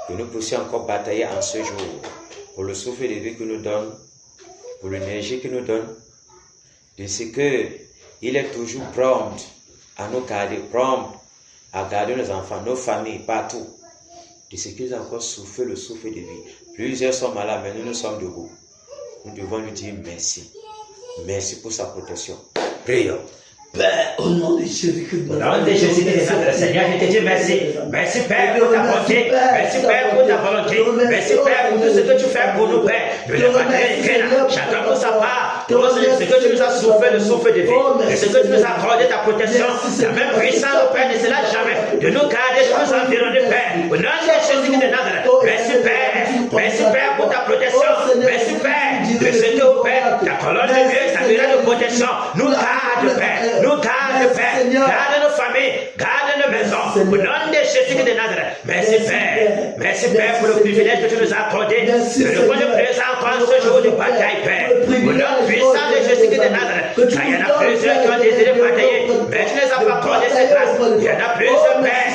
Que nous puissions encore batailler en ce jour pour le souffle de vie qu'il nous donne, pour l'énergie qu'il nous donne, de ce qu'il est toujours prompt à nous garder, prompt à garder nos enfants, nos familles, partout. De ce qu'il nous a encore soufflé le souffle de vie. Plusieurs sont malades, mais nous sommes debout. Nous devons lui dire merci. Merci pour sa protection. Prions. Père, au nom de Jésus-Christ. Au nom de Jésus-Christ, Seigneur, je te dis merci. Merci, Père, pour ta bonté. Merci, Père, pour ta volonté. Merci, Père, pour tout ce que tu fais pour nous, Père. De la bataille, chacun pour sa part. Pour ce que tu nous as soufflé, le souffle de vie. Et ce que tu nous as accordé, ta protection. La même puissance, Père, ne se lâche jamais. De nous garder, de nous environner, Père. Au nom de Jésus-Christ de Nazareth. Merci, Père. Merci, Père, pour ta protection. Merci, Père, de ce que, Père, ta colonne de Dieu, ta muraille de protection, nous garde, Père. Nous garde, Père. Garde nos familles. Garde nos maisons. Au nom de Jésus-Christ de Nazareth. Merci, Père. Merci, Père, pour le privilège que tu nous as accordé. De le point de présent encore ce jour de bataille, Père. Au nom puissant de Jésus-Christ de Nazareth. Car il y en a plusieurs qui ont désiré batailler, mais tu ne les as pas accordé cette grâce. Il y en a plusieurs, Père,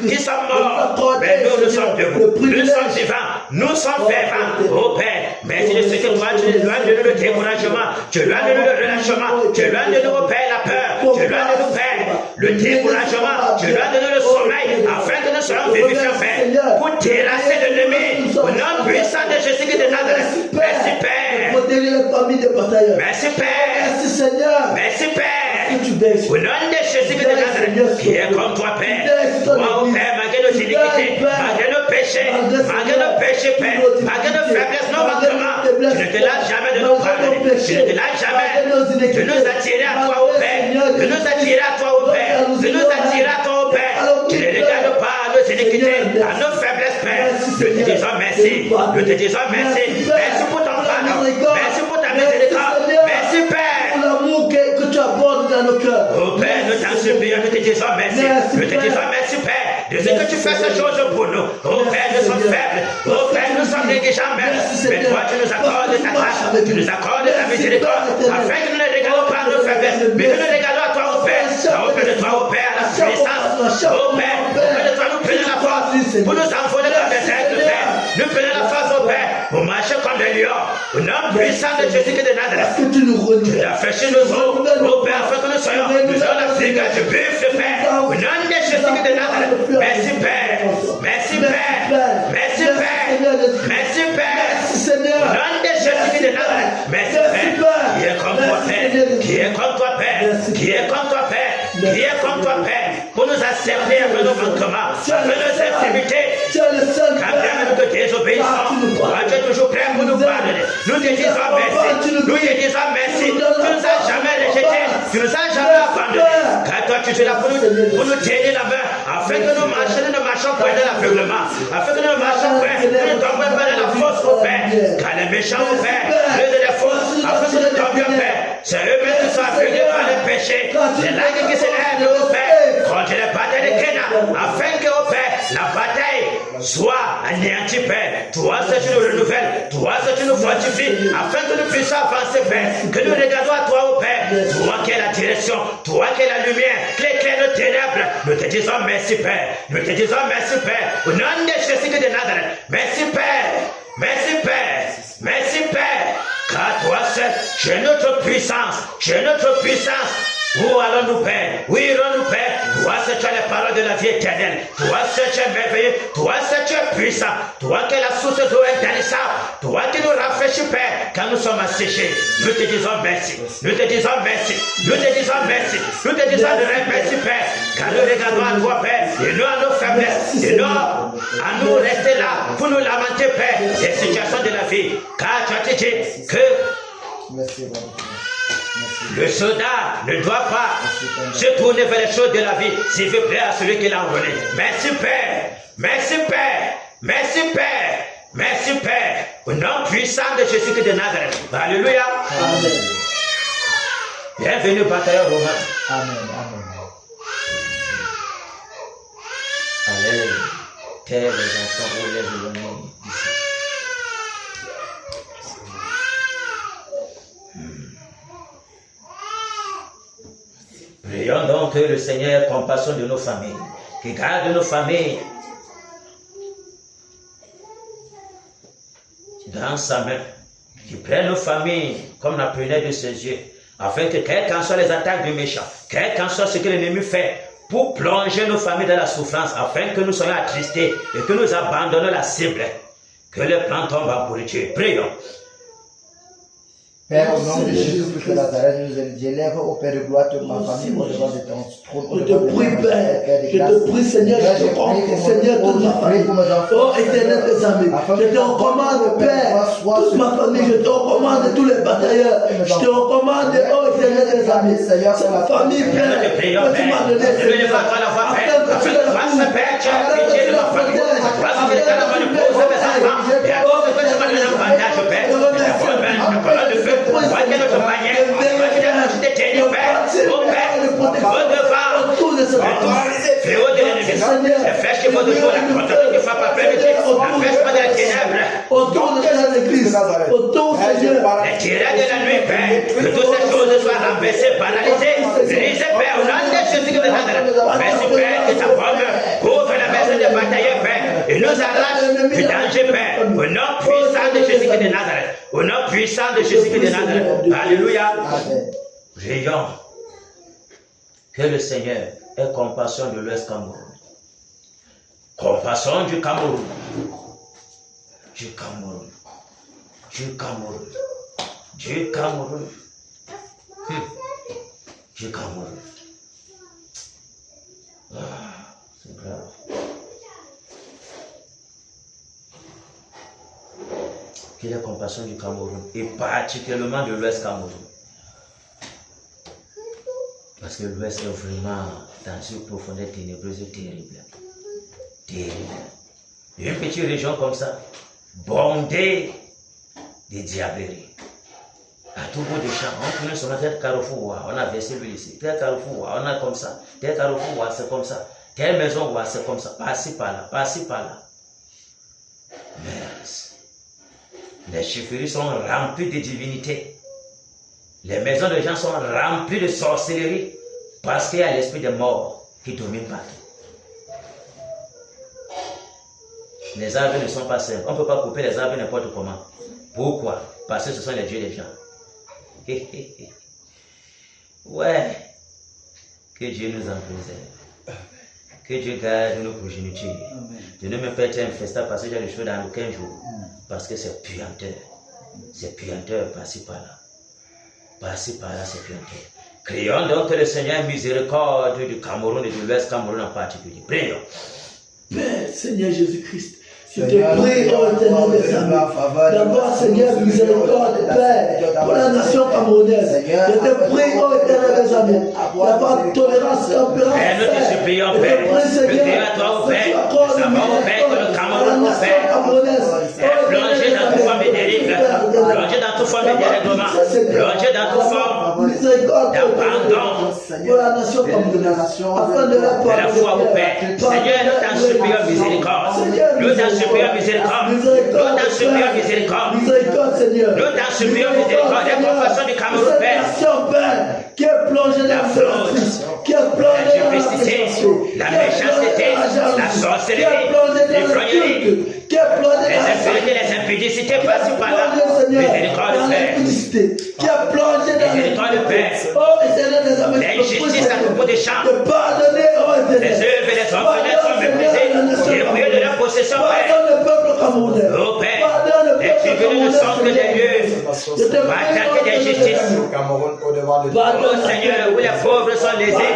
qui sont morts. Mais nous sommes debout. Nous sommes vivants. Nous sommes fervents. Oh, Père. Merci de ce que toi, tu éloignes de nous le découragement. Tu éloignes de nous le relâchement. Tu éloignes de nous, Père, la peur. Tu éloignes de nous, Père, le découragement. Tu éloignes de nous le sommeil. Afin que nous soyons vivifiants, Père. Pour terrasser l'ennemi. Au nom puissant de Jésus-Christ de Nazareth. Merci, Père. Merci, Père. Merci, Seigneur. Merci, Père. Au nom de Jésus-Christ de Nazareth. Qui est comme toi, Père. Moi, oh, Père, malgré nos iniquités, malgré nos péchés, Père, malgré nos faiblesses, nos manquements, tu ne te lâches jamais de nous pardonner. Tu ne te lâches jamais de nous attirer à toi, ô Père. De nous attirer à toi, ô Père. De nous attirer à toi, ô Père. Tu ne regardes pas à nos iniquités, à nos faiblesses, Père. Nous te disons merci. Nous te disons merci. Merci pour ton pardon. Merci pour ta miséricorde. Merci, Père. Pour l'amour que tu abordes dans nos cœurs. Oh Père, nous t'en supplions, nous te disons merci. Nous te disons merci, Père, de ce que tu fais ces choses pour nous. Oh Père, nous sommes faibles. Oh Père, nous sommes négligeants, mais toi, tu nous accordes ta grâce. Tu nous accordes ta miséricorde. Afin que nous ne régalons pas nos faiblesses, mais que nous régalons à toi, oh Père. Auprès de toi, oh Père, la puissance. Oh Père, auprès de toi, nous prenons la force pour nous envoler dans les têtes, Père. Nous prenons la force, oh Père, pour marcher comme des lions. Au nom puissant de Jésus-Christ de Nazareth. Tu as fait chez nous, oh Père, afin que nous soyons, nous sommes la figure du buffle, Père. Au nom de Jésus-Christ de Nazareth. Merci, Père. Merci, Père. Merci, Père. Merci, Père. Au nom de Jésus-Christ de Nazareth. Merci, Père. Qui est comme toi, Père. Qui est comme toi, Père. Qui est comme toi, Père. Qui est comme toi, Père. Pour nous accepter avec nos manquements, avec nos infirmités. Quand bien nous te désobéissons, toi tu es toujours prêt pour nous pardonner. Nous te disons merci. Nous te disons merci. Tu nous as jamais rejetés. Tu nous as jamais abandonnés. Car toi tu es là pour nous tenir la main. Afin que nous marchions point dans l'aveuglement. Afin que nous marchions point, nous ne tombions pas dans la fausse, au Père. Car les méchants, au Père, eux de la fausses, afin que nous tombions, Père. C'est eux-mêmes qui sont aveuglés par les péchés. Les langues qui s'élèvent, au Père, contre les batailles de Kéna. Afin que, au Père, la bataille soit anéantie, Père. Toi, c'est tu nous renouvelles. Toi, c'est tu nous fortifies. Afin que nous puissions avancer, Père. Que nous regardons à toi, au Père. Toi qui es la direction. Toi qui es la lumière. Qui éclaire nos ténèbres. Nous te disons merci, Père. Nous te disons merci, Père. Au nom de Jésus de Nazareth. Merci, Père. Merci Père. Merci Père. Car toi seul, tu es notre puissance. Tu es notre puissance. Où allons-nous, Père? Où irons-nous, Père? Toi seul, tu as les paroles de la vie éternelle. Toi seul, tu es merveilleux. Toi seul, tu es puissant. Toi qui es la source d'eau intarissable. Toi qui nous rafraîchis, Père, quand nous sommes asséchés. Nous te disons merci. Nous te disons merci. Nous te disons merci. Nous te disons merci, Père. Car nous regardons à toi, Père, et nous à nos faiblesses, et nous à nous rester là pour nous lamenter, Père, des situations de la vie. Car tu as dit que le soldat ne doit pas se tourner vers les choses de la vie, s'il veut plaire à celui qui l'a enrôlé. Merci Père, merci Père, merci Père, merci Père, au nom puissant de Jésus-Christ de Nazareth. Alléluia. Amen. Bienvenue, batailleur romain. Amen. Amen. Allez, terre les enfants, où les éloignés d'ici. Prions donc que le Seigneur ait compassion de nos familles, qu'il garde nos familles dans sa main, qu'il prenne nos familles comme la prunelle de ses yeux, afin que quelles qu'en soient les attaques du méchant, quel qu'en soit ce que l'ennemi fait, pour plonger nos familles dans la souffrance, afin que nous soyons attristés et que nous abandonnons la cible, que les plans tombent en pourriture. Prions. Père, au nom de Jésus-Christ de Nazareth, j'élève au Père de gloire toute ma famille au devant de ton trône. Je te prie, Père, je te prie, Seigneur, je te prie, Seigneur, toute ma famille. Oh, éternel des amis, je te recommande, Père, toute ma famille, je te recommande tous les batailleurs. Je te recommande, oh, éternel des amis, cette famille, Père, que tu m'as donné, Seigneur, afin que tu les fous, Père, tu as pitié de ma famille. Parce que les enfants ne posent mes enfants. Et à cause de ce que tu m'as donné un bandage, Père, je colonne de feu. Voici notre manière, voici la quantité de Père, au Père, au devant, fléau de l'ennemi, les flèches qui vont de jour, la contrainte qui frappe après le Christ, la flèche de la ténèbre, autour de l'église, autour, Seigneur, les tirets de la nuit, Père, que toutes ces choses soient renversées, banalisées, brisées, Père, au nom de Jésus de Nazareth. Merci, Père, que ta forme couvre la maison des batailleurs, Père, et nous arrache du danger, Père, au nom puissant de Jésus de Nazareth. Au nom puissant de Jésus de Nazareth. Alléluia. Prions que le Seigneur ait compassion de l'Ouest Cameroun. Compassion du Cameroun. Du Cameroun. Du Cameroun. Du Cameroun. Du Cameroun. C'est grave. Qu'il y ait compassion du Cameroun et particulièrement de l'Ouest Cameroun. Parce que l'Ouest est vraiment dans une profondeur ténébreuse terrible. Terrible. Une petite région comme ça, bondée de diableries. À tout bout de champ, on tourne sur la tête carrefour, on a versé l'huile ici. Tel carrefour, on a comme ça. Tel carrefour, c'est comme ça. Telle maison, c'est comme ça. Par-ci, par-là, par-ci, par-là. Merci. Les chefferies sont remplies de divinités. Les maisons de gens sont remplies de sorcellerie parce qu'il y a l'esprit de mort qui domine partout. Les arbres ne sont pas simples. On ne peut pas couper les arbres n'importe comment. Pourquoi? Parce que ce sont les dieux des gens. Ouais. Que Dieu nous en préserve. Que Dieu garde nos progénitures. De ne me pas être infesté parce que j'ai les cheveux dans aucun jour. Parce que c'est puanteur. C'est puanteur par-ci par-là. Par-ci par-là, c'est puanteur. Prions donc que le Seigneur ait miséricorde du Cameroun et de l'Ouest Cameroun en particulier. Prions. Père, Seigneur Jésus-Christ, je te prie, oh éternel des amis, d'abord, Seigneur, miséricorde, Père, pour la nation camerounaise. Je te prie, oh éternel des amis, d'avoir tolérance, tempérance, Père, nous te supplions, Père. Nous prions à toi, Père. Nous savons, Père, que le Cameroun, Père, est plongé dans toute forme de dérive, plongé dans toute forme de dérèglement, plongé dans toute forme d'abandon. Pour la nation camerounaise, afin de la de la foi au Père. Seigneur, nous t'en supplions miséricorde. Nous t'en supplions miséricorde. Nous t'en supplions miséricorde. Miséricorde, Seigneur. Nous t'en supplions miséricorde. Et compassion du Cameroun, Père. Qui est plongé dans la fraude, qui est plongé dans la méchanceté, la sorcellerie, l'ivrognerie, qui est plongé les impurités, les l'impudicité passée par là. Miséricorde, Père. Qui a plongé dans Miséricorde, Père. L'injustice à propos des champs. Les œuvres et les orphelins sont méprisés. Les lieux de la possession, Père. Oh Père, les tribunaux ne sont que des lieux d'attaque d'injustice. Oh Seigneur, où les pauvres sont lésés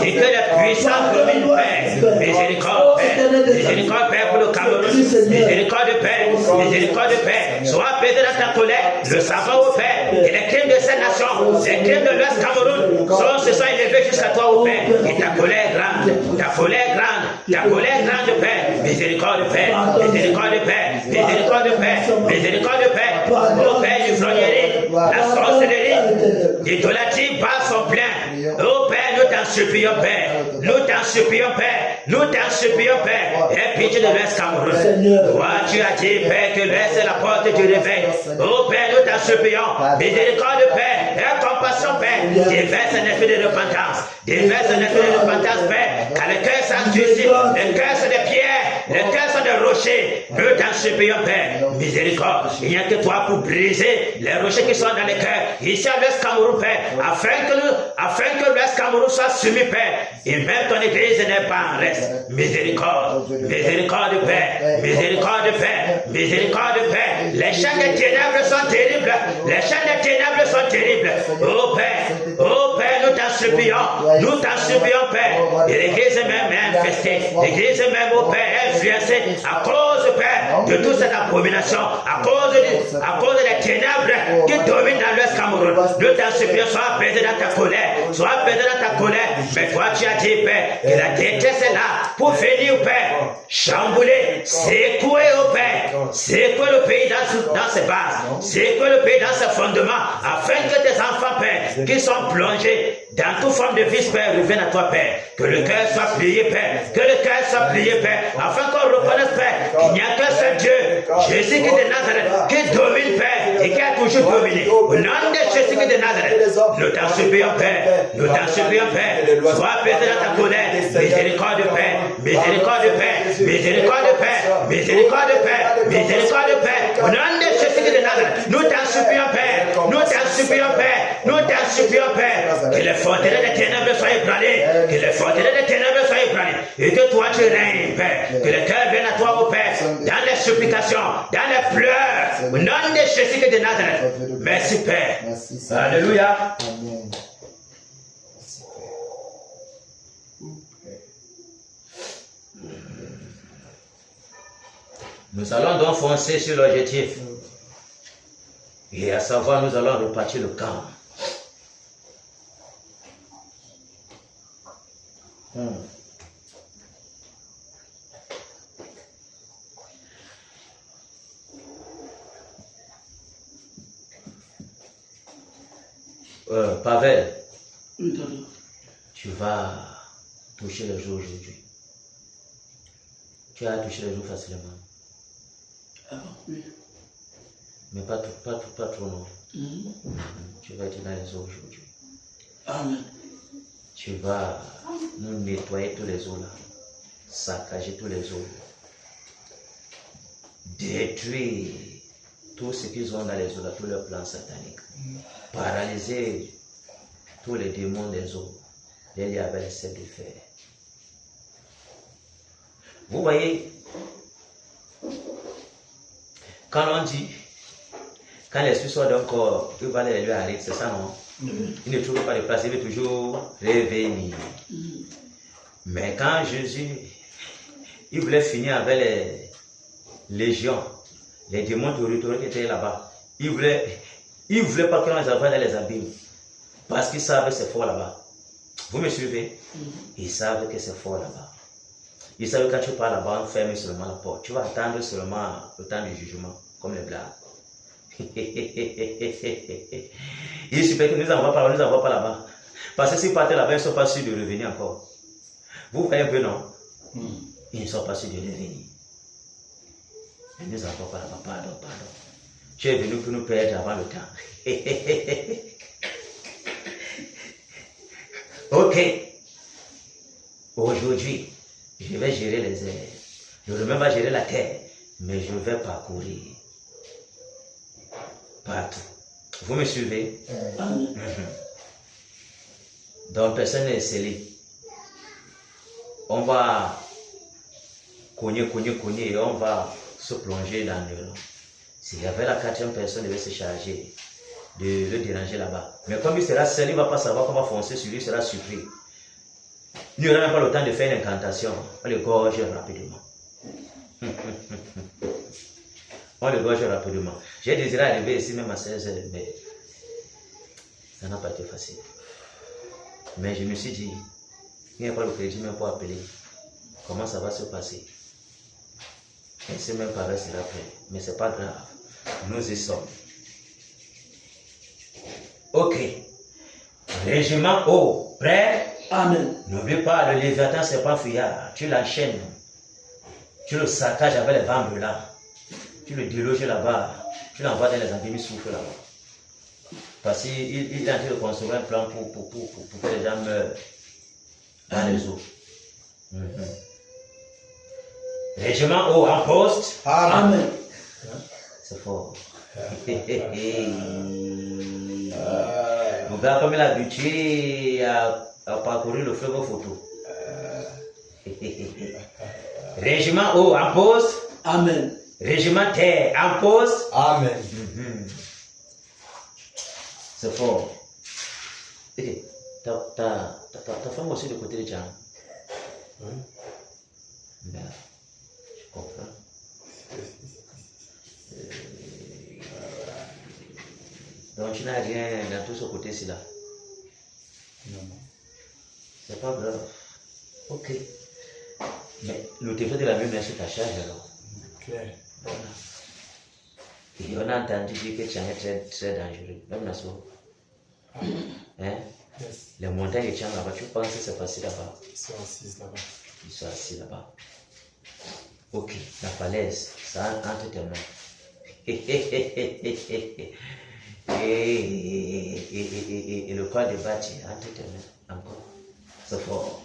et que les puissants dominent, Père. Miséricorde, Père. Miséricorde, Père, pour le Cameroun. Miséricorde, Père. Miséricorde, Père. Sois apaisé dans ta colère. Le savant, au Père. Et les crimes de cette nation, les crimes de l'Ouest Cameroun, se sont élevés jusqu'à toi, ô Père. Et ta colère grande, ta colère grande, ta colère grande, Père. Miséricorde, Père. Miséricorde, Père. Miséricorde, Père. Miséricorde, Père. Ô Père du flonnerie, la sorcellerie, l'idolâtrie bat son plein. Ô Père, nous t'en supplions, Père. Nous t'en supplions, Père. Nous t'en supplions, Père. Aie pitié de l'Ouest Cameroun. Toi, tu as dit, Père, que l'Ouest est la porte du réveil. Ô Père, nous t'en supplions. Miséricorde, Père. Aie compassion, Père. Déverse un esprit de repentance. Déverse un esprit de repentance, Père. Car les cœurs s'endurcissent. Les cœurs sont des pierres. Les cœurs sont des rochers. Nous t'en supplions, Père. Miséricorde. Il n'y a que toi pour briser les rochers qui sont dans les cœurs. Ici à l'Ouest Cameroun, Père. Afin que l'Ouest Cameroun soit soumis, Père. Et même ton église n'est pas en reste. Miséricorde. Miséricorde, Père. Miséricorde, Père. Miséricorde, Père. Les chaînes des ténèbres sont terribles. Les chaînes des ténèbres sont terribles. Oh Père. Oh Père, nous t'en supplions. Nous t'en supplions, Père. Et l'église même est infestée. L'église même, oh Père, est influencée à cause, Père, de toute cette abomination. À cause des ténèbres qui dominent dans l'Ouest Cameroun. Nous t'en supplions, sois apaisé dans ta colère. Sois apaisé dans ta colère. Mais toi, tu as dit, Père, que la détresse est là pour venir, Père, chambouler, secouer, oh Père, secouer le pays dans ses bases, secouer le pays dans ses fondements, afin que tes enfants, Père, qui sont plongés dans toute forme de vice, Père, reviennent à toi, Père. Que le cœur soit plié, Père. Que le cœur soit plié, Père. Afin qu'on reconnaisse, Père, qu'il n'y a qu'un seul Dieu, Jésus qui est de Nazareth, qui domine, Père, et qui a toujours dominé. Au nom de Jésus qui est de Nazareth, nous t'en supplions, Père. Nous t'en supplions, Père. Sois apaisé dans ta colère. Miséricorde, Père. Miséricorde, Père. Miséricorde, Père. Miséricorde, Père. Miséricorde, Père. Au nom de Jésus qui est de Nazareth, nous t'en supplions, Père. Nous t'en supplions, Père. Nous t'en supplions, Père. Que les forteresses des ténèbres soient ébranlées. Que les forteresses des ténèbres soient ébranlées. Et que toi tu règnes, Père. Que le cœur vienne à toi, ô Père. Dans les supplications, dans les pleurs. Au nom de Jésus qui est de Nazareth. Merci, Père. Alléluia. Amen. Nous allons donc foncer sur l'objectif. Et à savoir, nous allons repartir le camp. Pavel, tu vas toucher les jours aujourd'hui. Tu as touché les jours facilement. Oui. Mais pas trop non. Tu vas être dans les eaux aujourd'hui. Amen. Tu vas nous nettoyer tous les eaux là. Saccager tous les eaux. Détruire tout ce qu'ils ont dans les eaux là, tous leurs plans sataniques. Paralyser tous les démons des eaux. Les liés avec les sceptres de fer. Vous voyez, quand on dit, quand l'esprit sort d'un corps, il va les lui arrêter, c'est ça non? Il ne trouve pas de place, il veut toujours revenir. Mais quand Jésus, il voulait finir avec les légions, les démons territoriaux qui étaient là-bas, il voulait pas qu'on les envoie dans les abîmes, parce qu'ils savent que c'est fort là-bas. Vous me suivez? Ils savent que c'est fort là-bas. Ils savent que quand tu pars là-bas, on ferme seulement la porte. Tu vas attendre seulement le temps du jugement, comme les blagues. Il suffit que nous n'envoie pas là-bas. Parce que s'ils partent là-bas, ils ne sont pas sûrs de revenir encore. Vous voyez un peu, non? Ils ne sont pas sûrs de revenir. Mais nous n'envoie pas là-bas. Pardon. Tu es venu pour nous perdre avant le temps. Ok. Aujourd'hui, je vais gérer les airs. Le Romain va gérer la terre. Mais je vais parcourir partout. Vous me suivez? Amen. Donc personne n'est scellé. On va cogner et on va se plonger dans le... S'il y avait la quatrième personne, il devait se charger de le déranger là-bas. Mais comme il sera seul, il ne va pas savoir qu'on va foncer sur lui, il sera surpris. Il n'aura même pas le temps de faire une incantation. On le gorge rapidement. On le gorge rapidement. J'ai désiré arriver ici même à 16h, mais ça n'a pas été facile. Mais je me suis dit, il n'y a pas le crédit même pour appeler. Comment ça va se passer? Et c'est même pas rester après. Mais c'est pas grave. Nous y sommes. Ok. Régiment haut. Prêt? Amen. N'oublie pas, le Léviathan, c'est pas fuyard. Tu l'enchaînes. Tu le saccages avec les vents là. Tu le déloges là-bas. Tu l'envoies dans les endémies souffles là-bas. Parce qu'il est en train de construire un plan pour que les gens meurent dans les eaux. Régiment haut en poste. Amen. C'est fort. Mon gars, comme il est habitué à parcourir le fleuve photo. Régiment haut en poste. Amen. Régiment terre en poste. Amen. C'est fort. Et ta femme aussi de côté de Jean. Oui. Ben, je comprends. Donc tu n'as rien dans tout ce côté-ci là. Non. C'est pas grave. Ok. Mais le téléphone de la même est sur ta charge alors. Claire. Voilà. Et on a entendu dire que tu es très, très dangereux. Même dans ce... Hein? Yes. Les montagnes de Tchang là-bas, tu penses que c'est facile là-bas? Ils sont assis là-bas. Ils sont assis là-bas. Ok, la falaise, ça entre tes mains. Et le corps de bâti entre tes mains. Encore. C'est fort.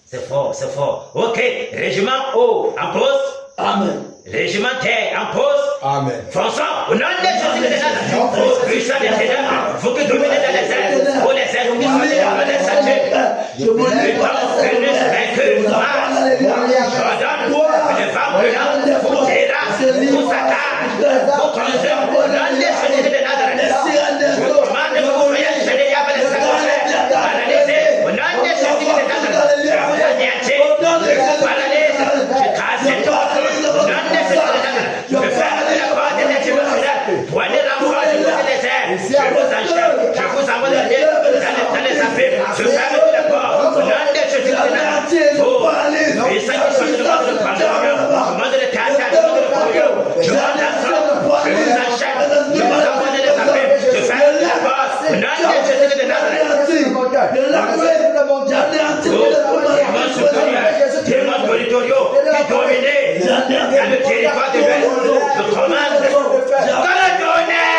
C'est fort, c'est fort. Ok, régiment haut en poste. Amen. Régiment terre en poste. Amen. François, au nom de Jésus de Nazareth, au puissant des ténèbres, vous qui dominez dans les airs, vous les airs, vous qui sortez dans les statues, Je vous dis, Vénus vainqueur, Mars, Jordan, les femmes brûlantes, vous terrasses, vous saccagez, vous creusez, au nom de Jésus de Nazareth, je commande que vous voyez ce diable les sacrifices, paralysés, au nom de Jésus de Nazareth, je vous anéantis, je vous paralyse, je casse tout, au nom de Jésus de Nazareth, je fais la croix de l'éternel, poignée d'enfant du côté des airs, je vous enchaîne, je vous envoie dans les affaires, je ferme la porte, au nom de Jésus de Nazareth, et ça qui sont de votre pandémie, commande le théâtre, commande le royaume, je vous enchaîne, je vous enchaîne, je vous envoie dans les affaires, je ferme la porte, au nom de Jésus de Nazareth. Démons territoriaux qui dominaient dans le territoire de l'Ouest, je commande dans le tonnerre,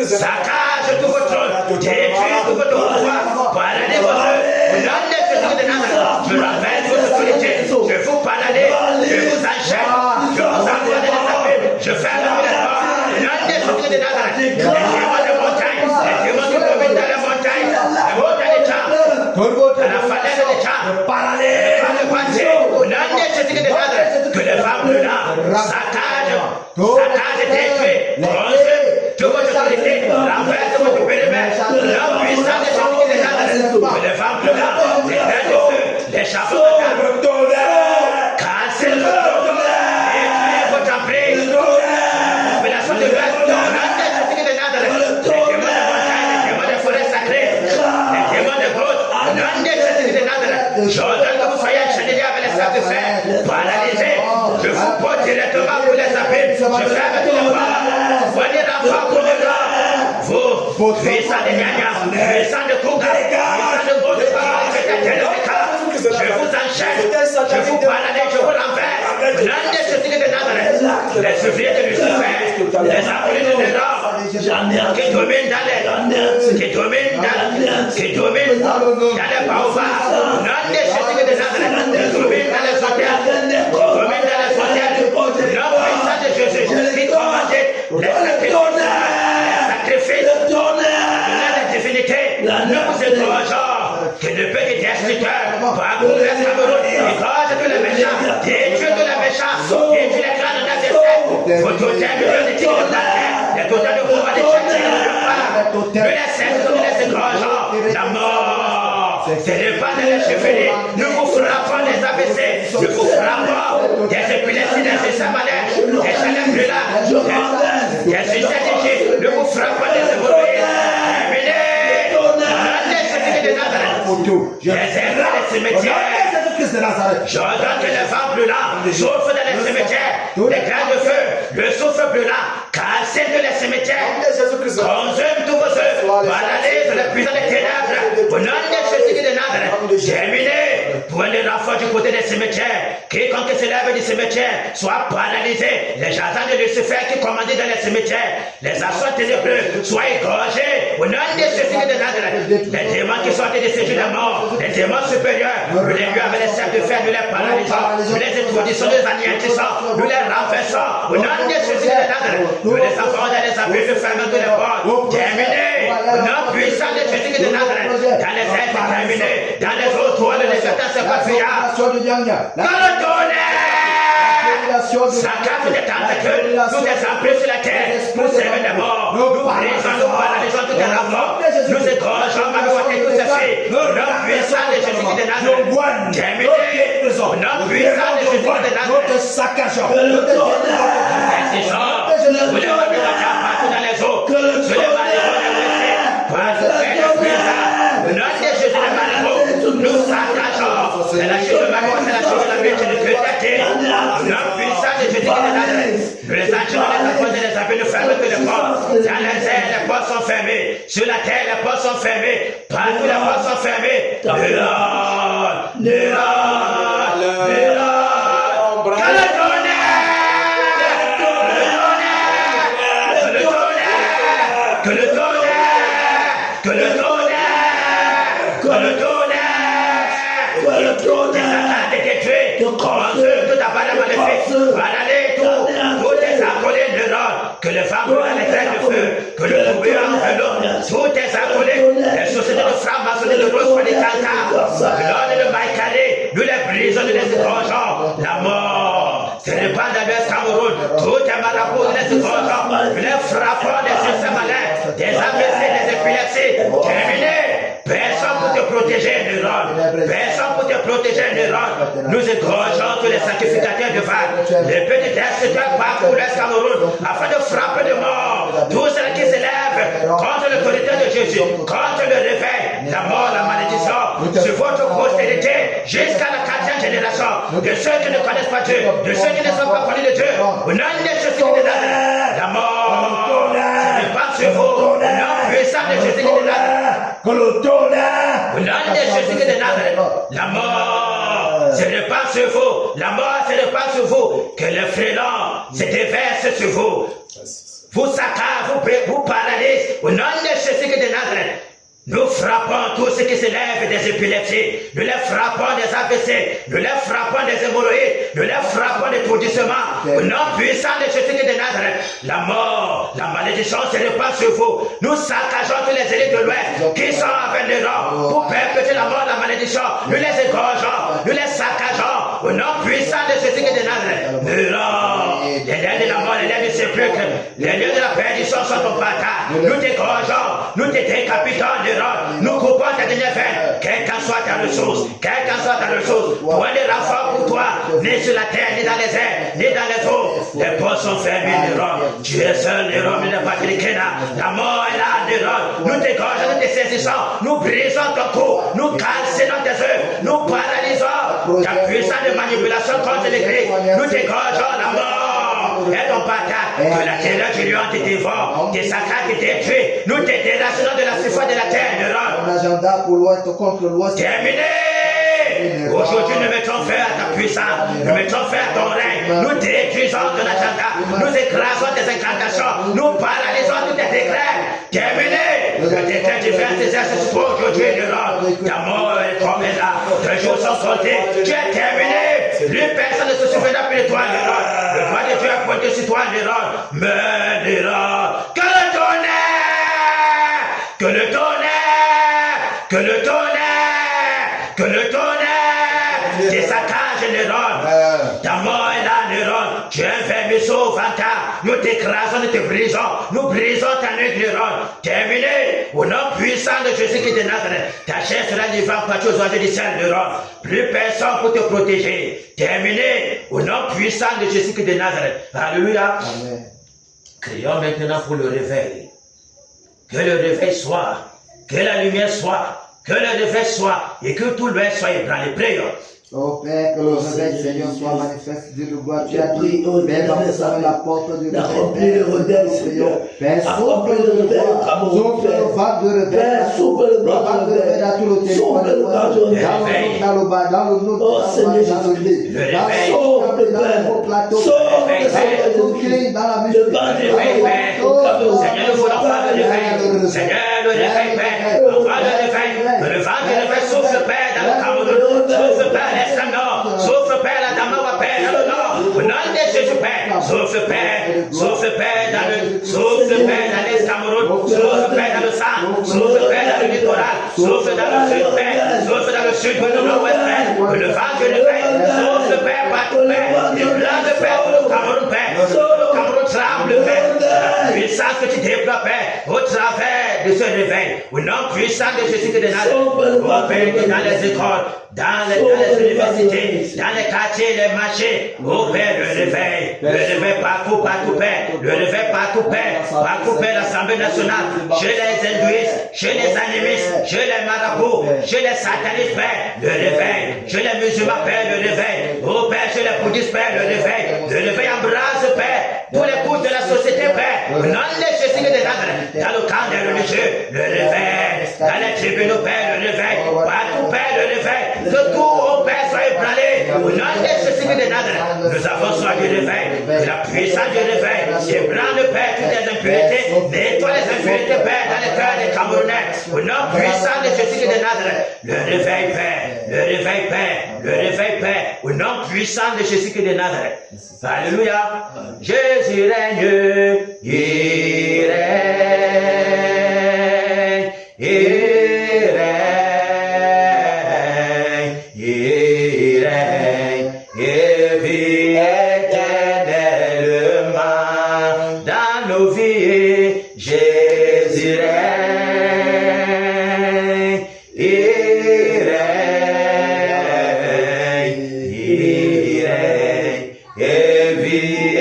saccage tout votre trône, détruis tout votre pouvoir, paralysez votre œuvre, au nom de Jésus de Nazareth, je rappelle votre autorité, je vous paralysez, je vous enchaîne, je vous envoie dans les affaires, je ferme la porte, au nom de Jésus de Nazareth, les démons de montagne, les démons qui dominent dans la montagne de Tchang, à la falaise de Tchang, au nom de Jésus de Nazareth, que les femmes brûlantes saccagent, détruisent, bronzent, toute votre autorité, renversent votre périmètre, la puissance de Jésus de Nazareth, que les femmes brûlantes, les grains de feu, les charbons de table, cassez le trône, détruisez votre emprise, opération de l'Ouest, au nom de Jésus de Nazareth, les démons de montagne, les démons de forêt sacrée, les démons de grotte, au nom de Jésus de Nazareth, j'ordonne que vous soyez enchaînés avec les sacrifices, paralysés, je vous porte directement pour les abîmes, je ferme tous les pas, voyez l'enfant pour les gars, vous, puissants de Gagna, puissants de Kouga, puissants de Gauche, je vous enchaîne, je vous paralyse, je vous renverse, au nom de Jésus de Nazareth, les ouvriers de Lucifer, les appelés de l'homme, qui dominent dans les baobabs, au nom de Jésus de Nazareth, qui dominent dans les hôtels, qui dominent dans les hôtels, l'homme puissant de Jésus, qui commandait les nous vous égorgeons que le petit destructeur parcourrait Cameroun, égorge tous les méchants, détruit tous les méchants, détruit les clans de Nazareth, vos totems de tigres de bataille, les totems de pouvoir des chrétiens de part, nous les cessons, nous les égorgeons, la mort, c'est le pas de les chevelés, nous vous frappons des AVC, nous vous frappons des épilepsies, des samalais, des chalets brûlants, des systèmes, nous vous frappons des hémorroïdes, les cimetières. J'ordonne que les vents brûlants souffrent dans les cimetières, les grains de feu, le souffle brûlant, cassez tous les cimetières, consume tous vos œufs, paralysez les puissants des ténèbres, au nom de Jésus de Nazareth, terminez, point de renfort du côté des cimetières, quiconque se lève du cimetière soit paralysé, les jardins de Lucifer qui commandent dans les cimetières, les assaut ténébreux soient égorgés, au nom de Jésus de Nazareth, les démons qui sortent de séjour de mort, les démons supérieurs, nous les lieux avec les cerfs de fer, nous les paralysons, nous les introduisons, nous les anéantissons, nous les renversons, au nom de Jésus de Nazareth, nous les envoyons dans les abris, nous fermons tous les portes, terminez, au nom puissant de Jésus de Nazareth, dans les airs terminés, dans les eaux, toi, le léviathan, c'est pas fiable, dans le tonnerre, s'accapent des tentacules, nous les emplissons sur la terre, nous servons des morts, nous brisons, nous paralysons tout un rapport, nous égorgeons, malheureusement, tout ceci, au nom puissant de Jésus de Nazareth, terminez, au nom puissant de Jésus de Nazareth, vous les mettez partout dans les eaux, sur les malheureux, les blessés, par le fait de puissant, au nom de Jésus de Nazareth, nous s'attachons, c'est la chute de ma voix, c'est la chute de la vie, c'est le créateur, au nom puissant de Jésus de Nazareth, nous les enchaînons, les apôtres et les abbés, nous fermons tous les portes, dans les airs, les portes sont fermées, sur la terre, les portes sont fermées, partout les portes sont fermées, que le vent brûle les traits de feu, que le tourbillon de l'eau, tout est accolé, les sociétés de francs-maçonnerie de grosses des cancars, l'ordre de Maïkalé, nous les brisons, nous les égorgeons, la mort, c'est le pas de l'Est Cameroun, tout est marabout, nous les égorgeons, nous les frappons des succès malins, des AVC, des épilepsies, terminé, personne pour te protéger, neurones, personne pour te protéger, neurones, nous égorgeons tous les sacrificateurs de Val, les petits destructeurs parcourent l'Est Cameroun, afin de frapper de mort tous ceux qui se lèvent contre l'autorité de Jésus, contre le réveil, la mort, la malédiction, sur votre postérité, jusqu'à la 4e génération, de ceux qui ne connaissent pas Dieu, de ceux qui ne sont pas connus de Dieu, au nom de Jésus de Nazareth, la mort, ce n'est pas sur vous, au nom puissant de Jésus de Nazareth, au nom de Jésus de Nazareth, la mort, ce n'est pas sur vous, la mort, ce n'est pas sur vous, que le frélon se déverse sur vous, vous saccagez, vous paralysez, au nom de Jésus de Nazareth. Nous frappons tous ceux qui se lèvent des épilepsies, nous les frappons des AVC, nous les frappons des hémorroïdes, nous les frappons des étourdissements, au nom puissant de Jésus de Nazareth. La mort, la malédiction se répand sur vous. Nous saccageons tous les élites de l'Ouest qui sont avec les rangs pour perpétuer la mort, la malédiction. Nous les égorgeons, nous les saccageons, au nom puissant de Jésus de Nazareth. Les liens de la mort, les liens du sépulcre, les liens de la perdition sont au bâtard. Nous t'égorgeons, nous te décapitons. Nous coupons ta dernière veine, quelle qu'en soit ta ressource, point de renfort pour toi, ni sur la terre, ni dans les airs, ni dans les eaux. Les portes sont fermées, Néron. Tu es seul, Néron, nous ne pas de Kéna. La mort est là, Néron. Nous t'égorgeons, nous te saisissons, nous brisons ton cou, nous calcinons tes œufs, nous paralysons ta puissance de manipulation contre l'église. Nous t'égorgeons la mort. Et ton bâtard, que la terreur du lion te dévore, tes sacres te détruisent. Nous te déracinons de la surface de la terre, terminé. Aujourd'hui, nous mettons fin à ta puissance, nous mettons fin à ton règne, nous détruisons ton agenda, nous écrasons tes incantations, nous paralysons tous tes décrets. Terminé. Le décret divin s'exerce sur toi aujourd'hui, ta mort est tombée là, tes jours sont comptés, tu es terminé. Plus personne ne se souviendra plus de toi, le roi de Dieu a pointé sur toi, mais que le tonnerre que le tonnerre des saccades neurones, ta mort est la neurone, tu es un vermisseau vantard, nous t'écrasons, nous te brisons, nous brisons ta neurone, terminé, au nom puissant de Jésus qui est de Nazareth, ta chair sera vivante partout aux enjeux du Saint-Neuron, plus personne pour te protéger, terminé, au nom puissant de Jésus qui est de Nazareth, alléluia. Amen. Crions maintenant pour le réveil, que le réveil soit, que la lumière soit, que le réveil soit, et que tout le monde soit ébranlé, prions. Oh Père, que le réveil, Seigneur, soit manifeste de le gloire. Tu as Prie, dit, oh Père, Éternel, ferme la porte du d'accomplir le réveil, Seigneur. Père, souffle Accomplis le le réveil, gloire. Cameroun, Souffle le vague de réveil. Père, souffle le vague de réveil dans tout le territoire. Souffle le vague de réveil. Dans le bas, dans le nord, Oh, Seigneur dans le Jésus. nez. Le réveil. Sauve le Père. plateau. Sauve le réveil. Seigneur Jésus. Dans la Le bas du réveil, Père. Seigneur, nous voulons voir le réveil. Seigneur, le réveil, Père. Envoie le réveil. Que le vent du réveil souffle, Père, dans le Cameroun. Souffle, Père, l'extrême nord. Souffle, Père, la Damawa, Père, dans le nord. Au nom de Jésus, Père. Souffle, Père. Souffle, Père, dans le... Souffle, Père, dans l'Est Cameroun. Souffle, Père, dans le centre. Souffle, Père, dans le littoral. Souffle dans le sud, Père. Souffle dans le sud, dans le nord-ouest, Père. Que le vent du réveil. Souffle, Père, partout, Père. Et blanc de Père pour le Cameroun, Père. Le Cameroun tremble, Père. La puissance que tu déploies, Père, au travers de ce réveil. Au nom puissant de Jésus de Nazareth. Au Père, dans les écoles, dans les universités, dans les quartiers, les marchés. Au Père, le réveil partout, Père. Le réveil partout, Père. Partout, Père, l'Assemblée nationale. Chez les hindouistes, chez les animistes, chez les marabouts, chez les satanistes, Père. Le réveil. Chez les musulmans, Père, le réveil. Au Père, chez les bouddhistes, Père, le réveil. Le réveil embrase, Père. Tous les couches de la société, Père. Au nom de Jésus de Nazareth. Dans le camp des religieux, le réveil. Dans les tribunaux, Père, le réveil. Partout, Père, le réveil. Que tout, au Père, soit ébranlé. Au nom de Jésus de Nazareth. Nous avons soin du réveil. De la puissance du réveil. Ébranle, Père, toutes les impurités. Nettoie les impurités, Père, dans les cœurs des Camerounais. Au nom puissant de Jésus de Nazareth. Le réveil, Père. Le réveil, Père. Le réveil, Père. Au nom puissant de Jésus de Nazareth. Alléluia. Jésus règne. Il règne. Il règne. Il règne. Il vit éternellement dans nos vies. Jésus règne. Il règne. Il règne. Et vit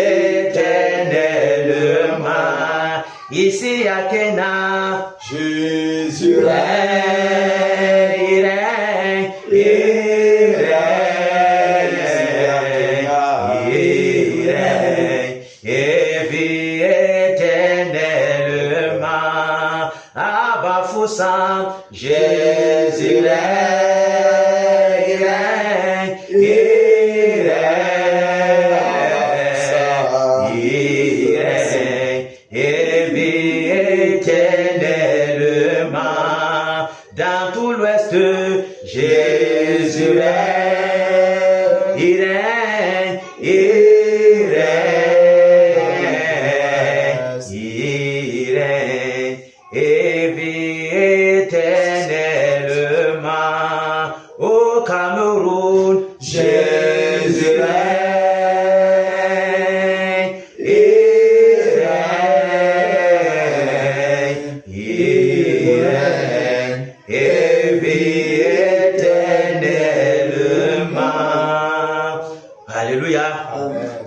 éternellement. Ici à Kéna, Jésus règne, il règne, il règne, il règne, et vit éternellement. Abba Foussam, Jésus règne, il règne, il règne, il règne, et vit éternellement. Dans tout l'Ouest, Jésus règne, il règne, il règne, il règne, et vit éternellement. Au Cameroun, Jésus règne, il règne, il règne, et vit éternellement. Alléluia.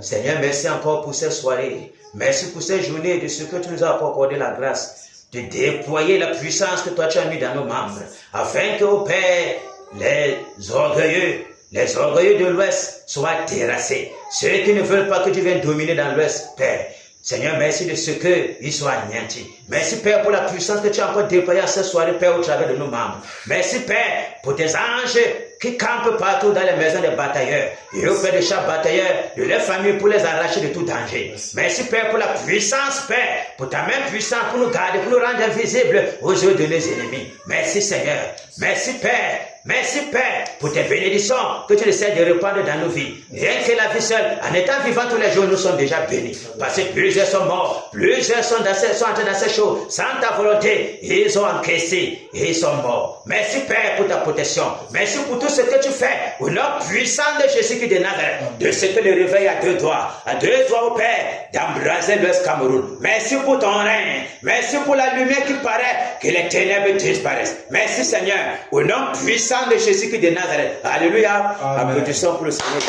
Seigneur, merci encore pour cette soirée. Merci pour cette journée de ce que tu nous as accordé la grâce de déployer la puissance que toi tu as mis dans nos membres, afin que, au Père, les orgueilleux de l'Ouest soient terrassés. Ceux qui ne veulent pas que tu viennes dominer dans l'Ouest, Père. Seigneur, merci de ce qu'ils soient anéantis. Merci, Père, pour la puissance que tu as encore déployée à cette soirée, Père, au travers de nos membres. Merci, Père, pour tes anges qui campent partout dans les maisons des batailleurs. Et auprès de chaque batailleur, de leur famille, pour les arracher de tout danger. Merci, Père, pour la puissance, Père, pour ta main puissante, pour nous garder, pour nous rendre invisibles aux yeux de nos ennemis. Merci, Seigneur. Merci, Père, Merci, Père, pour tes bénédictions que tu essaies de répandre dans nos vies. Rien que la vie seule, en étant vivant tous les jours, nous sommes déjà bénis. Parce que plusieurs sont morts, plusieurs sont entrés dans ces choses, sans ta volonté. Ils ont encaissé et ils sont morts. Merci, Père, pour ta protection. Merci pour tout ce que tu fais. Au nom puissant de Jésus-Christ de Nazareth, de ce que le réveil à deux doigts, au Père, d'embraser l'Ouest Cameroun. Merci pour ton règne. Merci pour la lumière qui paraît, que les ténèbres disparaissent. Merci, Seigneur, au nom puissant de Jésus-Christ de Nazareth. Alléluia. Applaudissons pour le Seigneur.